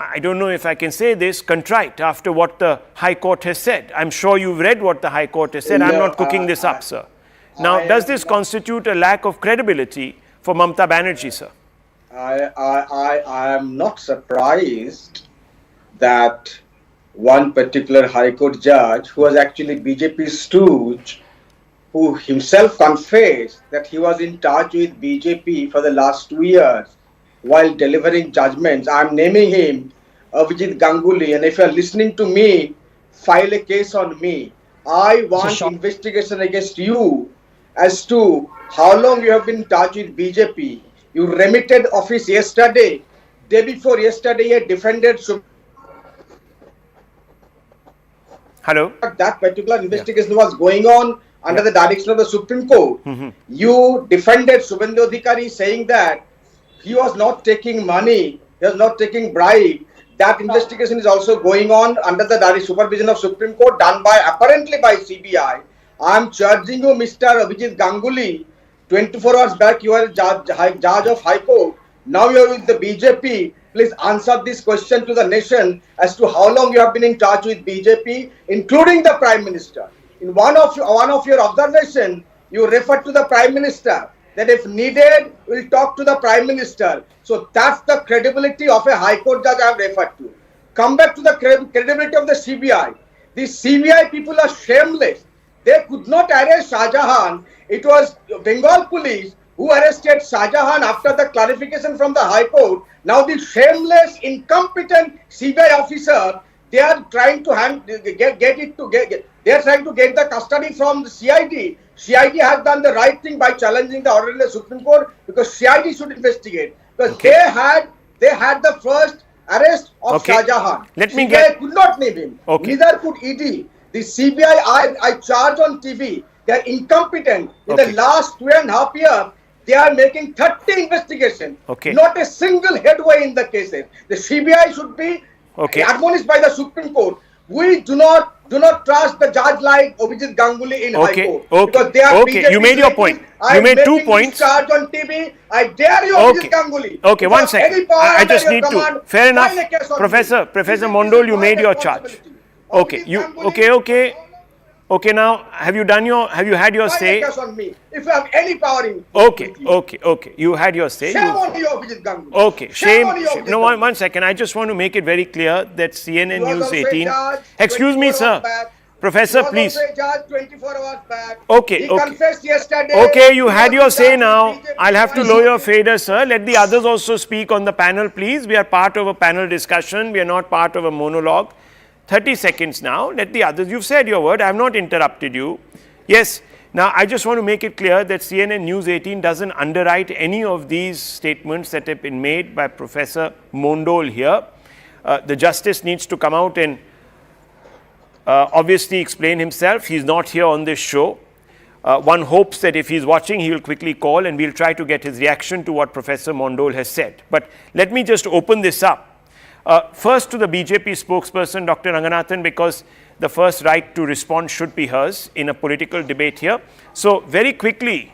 I don't know if I can say this, contrite after what the High Court has said. I'm sure you've read what the High Court has said. I'm not cooking this up, sir. Now, does this constitute a lack of credibility for Mamata Banerjee, sir? I am not surprised that one particular High Court judge, who was actually BJP stooge, who himself confessed that he was in touch with BJP for the last 2 years while delivering judgments. I am naming him Abhijit Ganguly, and if you are listening to me, file a case on me. I want investigation against you as to how long you have been in touch with BJP. You remitted office yesterday. Day before yesterday, a defended. Hello? That particular investigation was going on under the direction of the Supreme Court. You defended Subhendu Adhikari saying that he was not taking money, he was not taking bribe. That investigation is also going on under the direct supervision of Supreme Court, done by apparently by CBI. I am charging you, Mr. Abhijit Ganguly. 24 hours back, you are a judge of High Court. Now you are with the BJP. Please answer this question to the nation as to how long you have been in touch with BJP, including the Prime Minister. In one of your observations, you refer to the Prime Minister, that if needed, we'll talk to the Prime Minister. So that's the credibility of a High Court judge I have referred to. Come back to the credibility of the CBI. The CBI people are shameless. They could not arrest Shahjahan. It was Bengal police who arrested Shahjahan after the clarification from the High Court. Now the shameless, incompetent CBI officer, they are trying to they are trying to get the custody from the CID. CID has done the right thing by challenging the order in the Supreme Court, because CID should investigate. Because they had the first arrest of Shahjahan. CBI could not name him. Neither could ED. The CBI, I charge on TV, they are incompetent. In the last 2.5 years, they are making 30 investigations. Not a single headway in the cases. The CBI should be admonished by the Supreme Court. We do not trust the judge like Abhijit Ganguly in High Court. Because they are BJP. You made your point. You made 2 points. Charge on TV. I dare you, Abhijit Ganguly. Okay, 1 second. I just need to. Fair enough. Professor Mondol, you made your charge. Okay, now have you had your say? On me. If you have any power in Okay. You had your say. Shame on you, Abhijit Ganguly. Okay, shame. No, 1 second. I just want to make it very clear that CNN News 18. Excuse me, sir. Professor, please. Judge 24 hours back. Okay. He confessed yesterday. Okay, you had your say now. I'll have to lower your fader, sir. Let the others also speak on the panel, please. We are part of a panel discussion. We are not part of a monologue. 30 seconds now. Let the others, you've said your word. I have not interrupted you. Yes. Now, I just want to make it clear that CNN News 18 doesn't underwrite any of these statements that have been made by Professor Mondol here. The justice needs to come out and obviously explain himself. He's not here on this show. One hopes that if he's watching, he will quickly call and we'll try to get his reaction to what Professor Mondol has said. But let me just open this up. First to the BJP spokesperson, Dr. Ranganathan, because the first right to respond should be hers in a political debate here. So very quickly,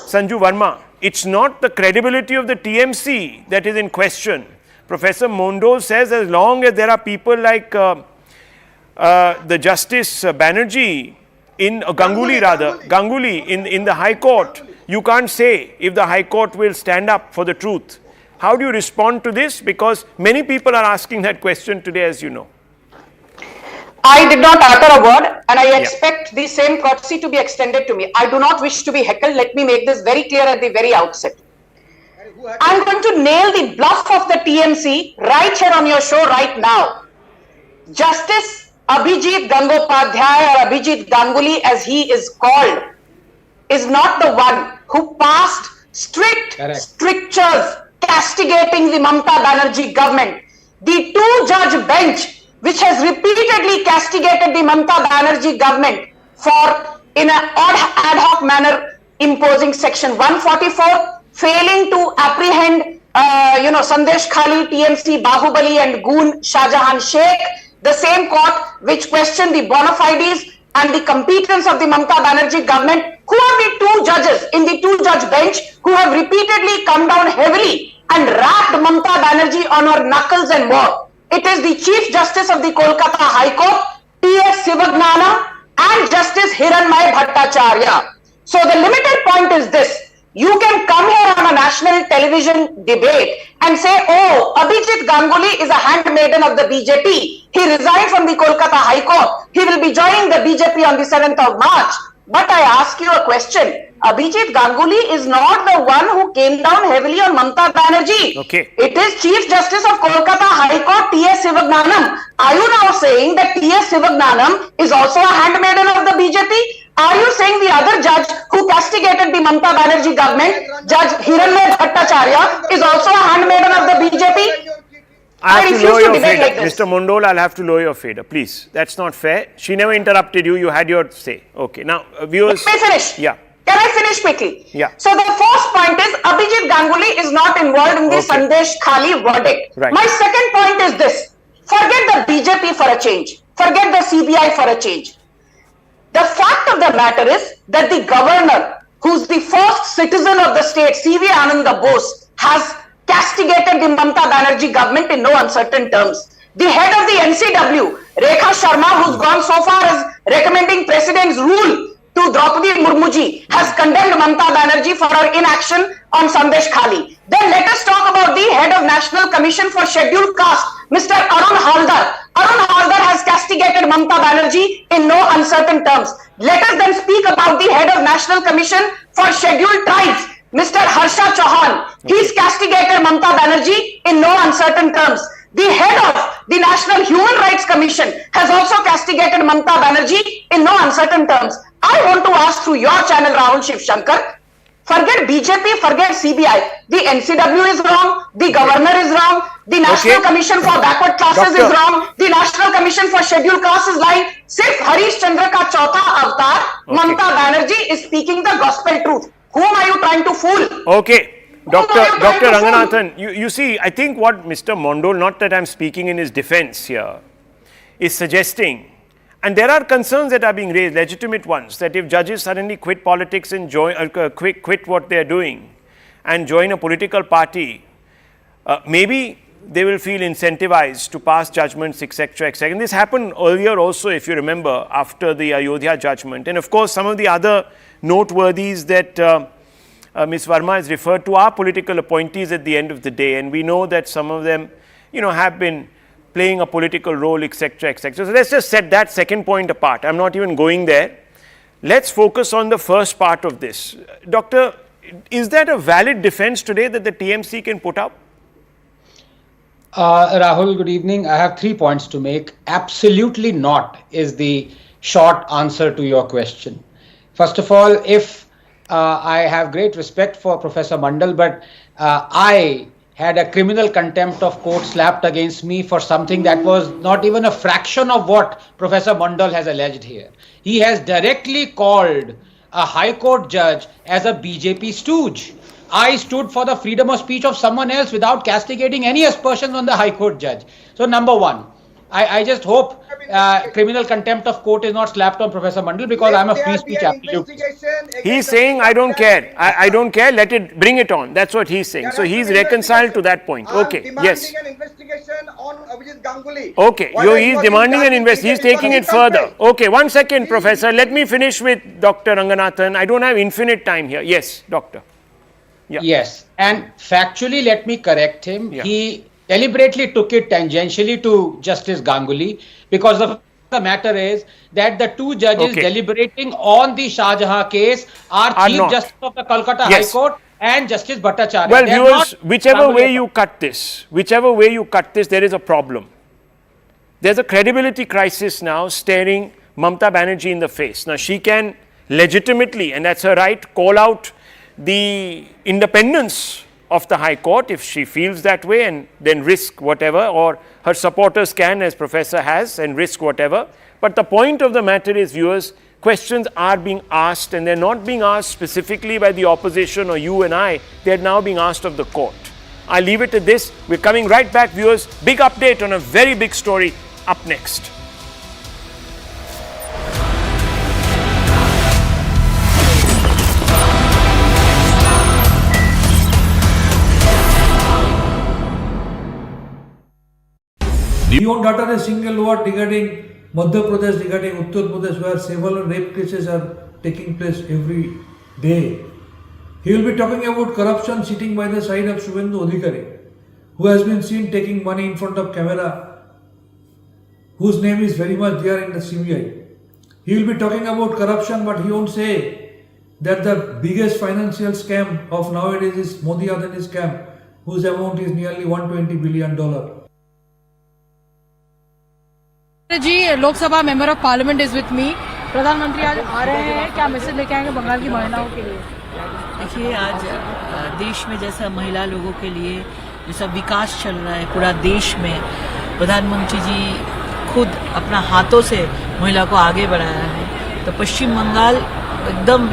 Sanju Verma, it's not the credibility of the TMC that is in question. Professor Mondol says as long as there are people like the Justice Banerjee, Ganguly in the High Court, you can't say if the High Court will stand up for the truth. How do you respond to this? Because many people are asking that question today, as you know. I did not utter a word and I expect the same courtesy to be extended to me. I do not wish to be heckled. Let me make this very clear at the very outset. I'm going to nail the bluff of the TMC right here on your show right now. Justice Abhijit Gangopadhyay or Abhijit Ganguly as he is called is not the one who passed strictures castigating the Mamata Banerjee government. The two-judge bench which has repeatedly castigated the Mamata Banerjee government for in an ad hoc manner imposing section 144, failing to apprehend Sandeshkhali, TMC, Bahubali and Goon Shahjahan Sheikh, the same court which questioned the bona fides and the competence of the Mamata Banerjee government. Who are the two judges in the two-judge bench who have repeatedly come down heavily and rapped Mamata Banerjee on her knuckles and more? It is the Chief Justice of the Kolkata High Court, T.S. Sivagnana and Justice Hiranmay Bhattacharya. So the limited point is this. You can come here on a national television debate and say, oh, Abhijit Ganguly is a handmaiden of the BJP. He resigned from the Kolkata High Court. He will be joining the BJP on the 7th of March. But I ask you a question. Abhijit Ganguly is not the one who came down heavily on Mamata Banerjee. Okay. It is Chief Justice of Kolkata High Court, T.S. Sivagnanam. Are you now saying that T.S. Sivagnanam is also a handmaiden of the BJP? Are you saying the other judge who castigated the Mamata Banerjee government, Judge Hiranmay Bhattacharya, is also a handmaiden of the BJP? I have to lower your fader. Like Mr. Mondol, I'll have to lower your fader, please. That's not fair. She never interrupted you. You had your say. Okay. Now, viewers. Let me finish. Yeah. Can I finish quickly? Yeah. So the first point is Abhijit Ganguly is not involved in the Sandeshkhali verdict. Right. My second point is this. Forget the BJP for a change. Forget the CBI for a change. The fact of the matter is that the governor, who's the first citizen of the state, C.V. Ananda Bose, has castigated the Mamata Banerjee government in no uncertain terms. The head of the NCW, Rekha Sharma, who's gone so far as recommending President's rule to Draupadi Murmuji, has condemned Mamata Banerjee for her inaction on Sandeshkhali. Then let us talk about the head of National Commission for Scheduled Caste, Mr. Arun Haldar. Arun Haldar has castigated Mamata Banerjee in no uncertain terms. Let us then speak about the head of National Commission for Scheduled Tribes, Mr. Harsha Chauhan. He's castigated Mamata Banerjee in no uncertain terms. The head of the National Human Rights Commission has also castigated Mamata Banerjee in no uncertain terms. I want to ask through your channel, Rahul Shiv Shankar, forget BJP, forget CBI. The NCW is wrong, the governor is wrong, the National Commission for Backward Classes is wrong, the National Commission for Scheduled Castes is lying. Sirf Harish Chandra ka chautha avatar, Mamata Banerjee is speaking the gospel truth. Whom are you trying to fool? Okay. Dr. Ranganathan, you see, I think what Mr. Mondol, not that I'm speaking in his defense here, is suggesting, and there are concerns that are being raised, legitimate ones, that if judges suddenly quit politics and quit what they're doing and join a political party, maybe they will feel incentivized to pass judgments, etc., etc. And this happened earlier also, if you remember, after the Ayodhya judgment. And of course, some of the other noteworthies that Ms. Verma has referred to are political appointees at the end of the day, and we know that some of them, have been playing a political role, etc., etc. So let's just set that second point apart. I'm not even going there. Let's focus on the first part of this. Doctor, is that a valid defense today that the TMC can put up? Rahul, good evening. I have 3 points to make. Absolutely not is the short answer to your question. First of all, if I have great respect for Professor Mandal, but I had a criminal contempt of court slapped against me for something that was not even a fraction of what Professor Mandal has alleged here. He has directly called a High Court judge as a BJP stooge. I stood for the freedom of speech of someone else without castigating any aspersions on the High Court judge. So number one, I just hope criminal contempt of court is not slapped on Professor Mandal, because I'm a free speech absolute. He's saying, I don't care. I don't care. Bring it on. That's what he's saying. So he's reconciled to that point. Okay. Yes. An investigation on Abhijit Ganguly. Okay. He's demanding an investigation. He's taking it further. Okay. 1 second, Professor. Let me finish with Dr. Ranganathan. I don't have infinite time here. Yes, Doctor. Yeah. Yes. And factually, let me correct him. Yeah. He deliberately took it tangentially to Justice Ganguly, because the matter is that the 2 judges deliberating on the Shahjahan case are Chief Justice of the Calcutta High Court and Justice Bhattacharya. Well, viewers, whichever way you cut this, there is a problem. There's a credibility crisis now staring Mamata Banerjee in the face. Now, she can legitimately, and that's her right, call out the independence of the High Court if she feels that way, and then risk whatever, or her supporters can, as Professor has, and risk whatever. But the point of the matter is, viewers, questions are being asked, and they're not being asked specifically by the opposition or you and I. They're now being asked of the court. I'll leave it at this. We're coming right back, viewers. Big update on a very big story up next. We don't utter a single word regarding Madhya Pradesh, regarding Uttar Pradesh, where several rape cases are taking place every day. He will be talking about corruption sitting by the side of Shubhendu Adhikari, who has been seen taking money in front of camera, whose name is very much there in the CBI. He will be talking about corruption, but he won't say that the biggest financial scam of nowadays is Modi Adani scam, whose amount is nearly $120 billion. जी, Lok Sabha member of parliament is with me. प्रधानमंत्री आज आ रहे हैं, क्या message लेके आएंगे बंगाल की महिलाओं के लिए? देखिए, आज देश में जैसा महिला लोगों के लिए जैसा विकास चल रहा है पूरा देश में, प्रधानमंत्री जी खुद अपना हाथों से महिला को आगे बढ़ाया है. तो पश्चिम बंगाल एकदम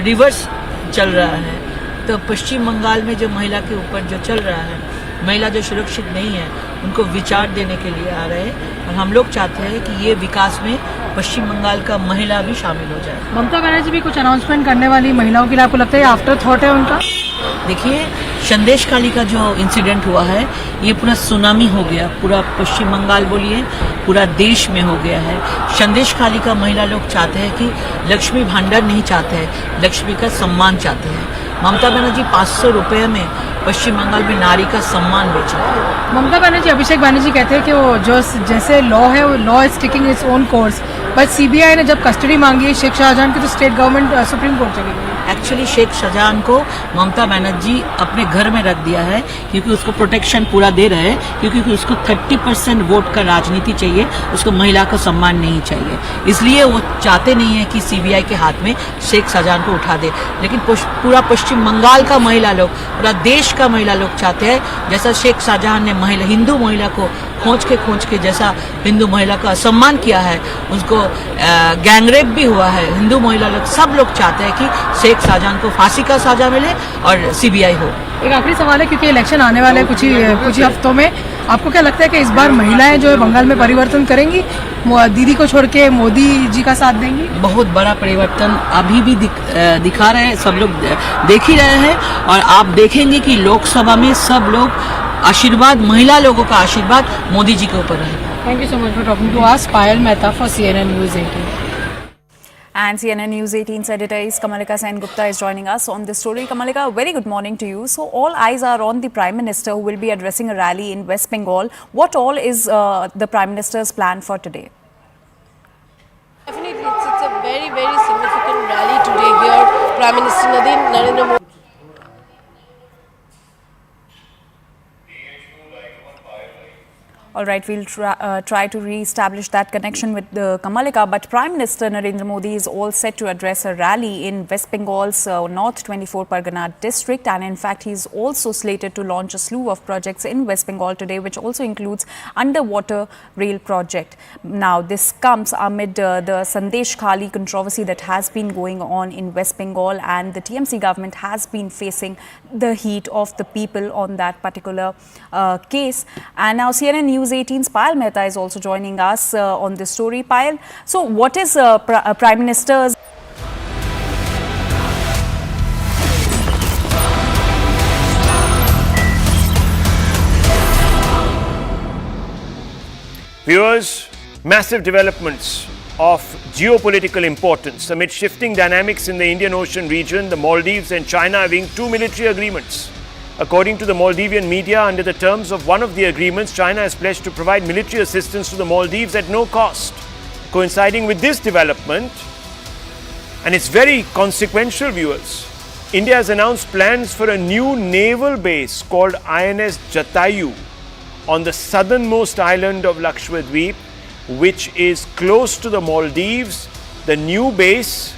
रिवर्स चल रहा है. तो पश्चिम बंगाल में जो महिला के ऊपर जो चल रहा है, महिला जो सुरक्षित नहीं है, उनको विचार देने के लिए आ रहे हैं. और हम लोग चाहते हैं कि ये विकास में पश्चिम बंगाल का महिला भी शामिल हो जाए. ममता बनर्जी भी कुछ अनाउंसमेंट करने वाली महिलाओं के लिए, आपको लगता है आफ्टर थॉट है उनका? देखिए, संदेशखाली का जो इंसिडेंट हुआ है, ये पूरा सुनामी हो गया. पूरा पश्चिम बंगाल बोलिए, पूरा देश में हो गया है. संदेशखाली का महिला लोग चाहते हैं कि लक्ष्मी भांडार नहीं चाहते हैं, लक्ष्मी का सम्मान चाहते हैं. ममता बनर्जी 500 रुपये में पश्चिम बंगाल में नारी का सम्मान बेचा है. ममता बनर्जी, अभिषेक बनर्जी कहते हैं कि वो जो जैसे लॉ है, वो law is taking its own course, but CBI ने जब कस्टडी मांगी है शेख शाहजहां की, तो स्टेट गवर्नमेंट सुप्रीम कोर्ट चली गई. एक्चुअली शेख शाहजहां को ममता बनर्जी अपने घर में रख दिया है, क्योंकि उसको प्रोटेक्शन पूरा दे रहे हैं, क्योंकि उसको 30% वोट का राजनीति चाहिए, उसको महिला को सम्मान नहीं चाहिए. इसलिए वो चाहते नहीं है कि सीबीआई के हाथ में शेख शाहजहां को उठा दे. लेकिन पूरा पश्चिम बंगाल का महिला लोग, पूरा देश का महिला लोग चाहते हैं, जैसा शेख शाहजहां ने हिंदू महिला को खोज के जैसा हिंदू महिला का सम्मान किया है, उसको गैंगरेप भी हुआ है. हिंदू महिला लोग सब लोग चाहते हैं कि शेख शाहजहां को फांसी का सजा मिले और सीबीआई हो. एक आखिरी सवाल है, क्योंकि इलेक्शन आने वाले कुछ ही हफ्तों में, आपको क्या लगता है कि इस बार महिलाएं जो है बंगाल में परिवर्तन करेंगी, दीदी को छोड़ के मोदी जी का साथ देंगी? बहुत बड़ा परिवर्तन अभी भी दिखा रहे हैं, सब लोग देख ही रहे हैं. और आप देखेंगे कि लोकसभा में सब लोग आशीर्वाद, महिला लोगों का आशीर्वाद मोदी जी के ऊपर रहेगा. Thank you so much for talking to us. Payal Mehta for CNN News 18. And CNN News 18's editor is Kamalika Sen Gupta is joining us on this story. Kamalika, a very good morning to you. So all eyes are on the Prime Minister, who will be addressing a rally in West Bengal. What all is the Prime Minister's plan for today? Definitely, it's a very, very significant rally today here. Prime Minister Narendra Modi. All right, we'll try to re-establish that connection with the Kamalika. But Prime Minister Narendra Modi is all set to address a rally in West Bengal's North 24 Pargana district. And in fact, he's also slated to launch a slew of projects in West Bengal today, which also includes underwater rail project. Now, this comes amid the Sandeshkhali controversy that has been going on in West Bengal, and the TMC government has been facing the heat of the people on that particular case. And now CNN News 18's Payal Mehta is also joining us on this story. Payal, so what is Prime Minister's Viewers, massive developments of geopolitical importance amid shifting dynamics in the Indian Ocean region. The Maldives and China having two military agreements. According to the Maldivian media, under the terms of one of the agreements, China has pledged to provide military assistance to the Maldives at no cost. Coinciding with this development, and it's very consequential, viewers, India has announced plans for a new naval base called INS Jatayu on the southernmost island of Lakshadweep, which is close to the Maldives. The new base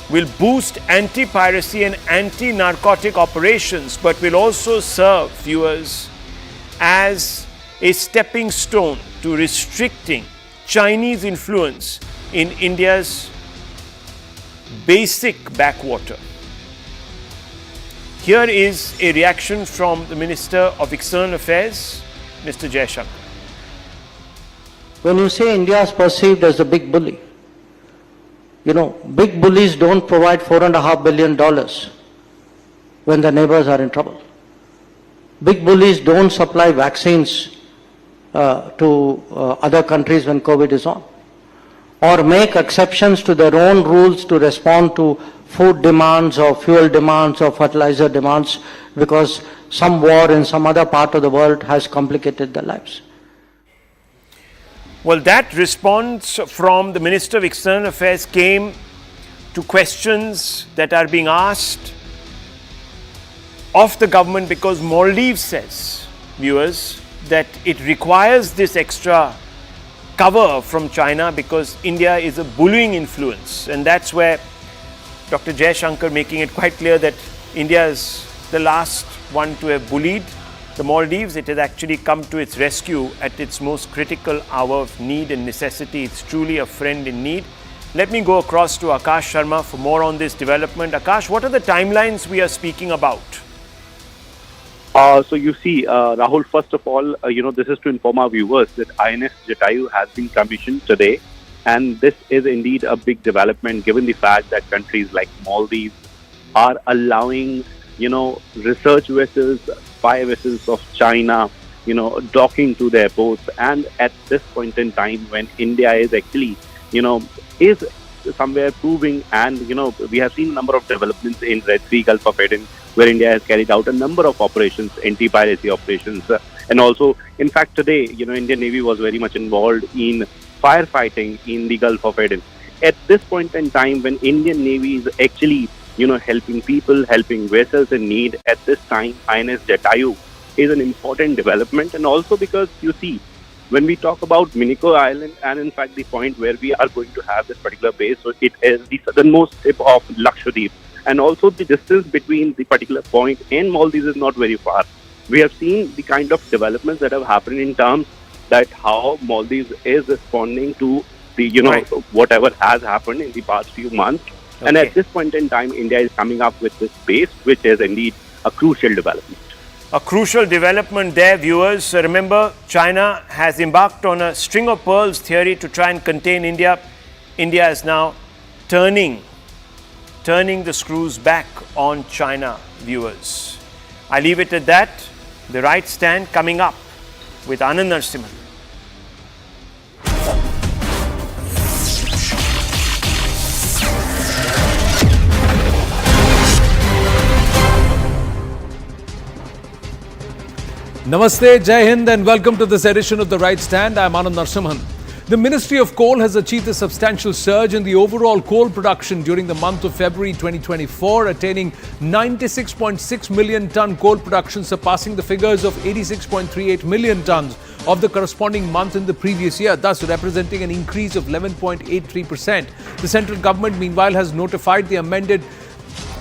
will boost anti-piracy and anti-narcotic operations, but will also serve, viewers, as a stepping stone to restricting Chinese influence in India's basic backwater. Here is a reaction from the Minister of External Affairs, Mr. Jaishankar. When you say India is perceived as the big bully, you know, big bullies don't provide $4.5 billion when the neighbors are in trouble. Big bullies don't supply vaccines to other countries when COVID is on, or make exceptions to their own rules to respond to food demands or fuel demands or fertilizer demands because some war in some other part of the world has complicated their lives. Well, that response from the Minister of External Affairs came to questions that are being asked of the government, because Maldives says, viewers, that it requires this extra cover from China because India is a bullying influence. And that's where Dr. Jaishankar making it quite clear that India is the last one to have bullied the Maldives. It has actually come to its rescue at its most critical hour of need and necessity. It's truly a friend in need. Let me go across to Akash Sharma for more on this development. Akash, what are the timelines we are speaking about? So you see, Rahul, first of all, this is to inform our viewers that INS Jatayu has been commissioned today. And this is indeed a big development given the fact that countries like Maldives are allowing, research vessels, spy vessels of China, docking to their ports. And at this point in time when India is actually, is somewhere proving, and, we have seen a number of developments in Red Sea, Gulf of Aden, where India has carried out a number of operations, anti-piracy operations. And also, in fact, today, Indian Navy was very much involved in firefighting in the Gulf of Aden. At this point in time when Indian Navy is actually, helping people, helping vessels in need, at this time, INS Jatayu is an important development. And also because, you see, when we talk about Minico Island, and in fact the point where we are going to have this particular base, so it is the southernmost tip of Lakshadweep, and also the distance between the particular point and Maldives is not very far. We have seen the kind of developments that have happened in terms that how Maldives is responding to the, whatever has happened in the past few months. Okay. And at this point in time, India is coming up with this base, which is indeed a crucial development. A crucial development there, viewers. Remember, China has embarked on a string of pearls theory to try and contain India. India is now turning the screws back on China, viewers. I leave it at that. The Right Stand coming up with Anand Narasimhan. Namaste, Jai Hind, and welcome to this edition of The Right Stand. I'm Anand Narasimhan. The Ministry of Coal has achieved a substantial surge in the overall coal production during the month of February 2024, attaining 96.6 million ton coal production, surpassing the figures of 86.38 million tons of the corresponding month in the previous year, thus representing an increase of 11.83%. The central government, meanwhile, has notified the amended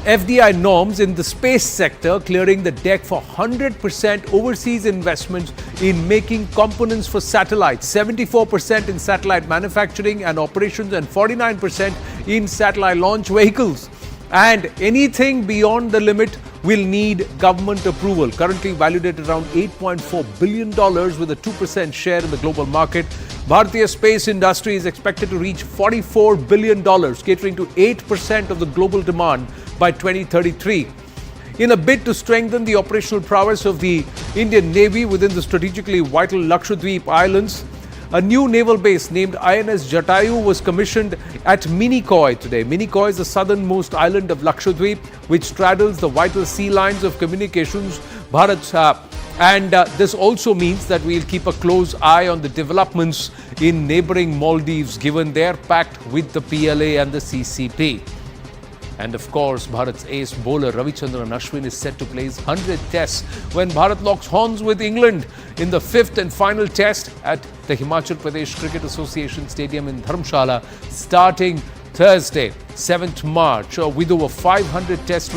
FDI norms in the space sector, clearing the deck for 100% overseas investments in making components for satellites, 74% in satellite manufacturing and operations, and 49% in satellite launch vehicles. And anything beyond the limit will need government approval. Currently valued at around $8.4 billion with a 2% share in the global market, Bharatiya space industry is expected to reach $44 billion, catering to 8% of the global demand by 2033. In a bid to strengthen the operational prowess of the Indian Navy within the strategically vital Lakshadweep Islands, a new naval base named INS Jatayu was commissioned at Minicoy today. Minicoy is the southernmost island of Lakshadweep, which straddles the vital sea lines of communications. This also means that we'll keep a close eye on the developments in neighboring Maldives, given their pact with the PLA and the CCP. And of course, Bharat's ace bowler Ravichandran Ashwin is set to play his 100th test when Bharat locks horns with England in the 5th and final test at the Himachal Pradesh Cricket Association Stadium in Dharamshala starting Thursday, 7th March, with over 500 test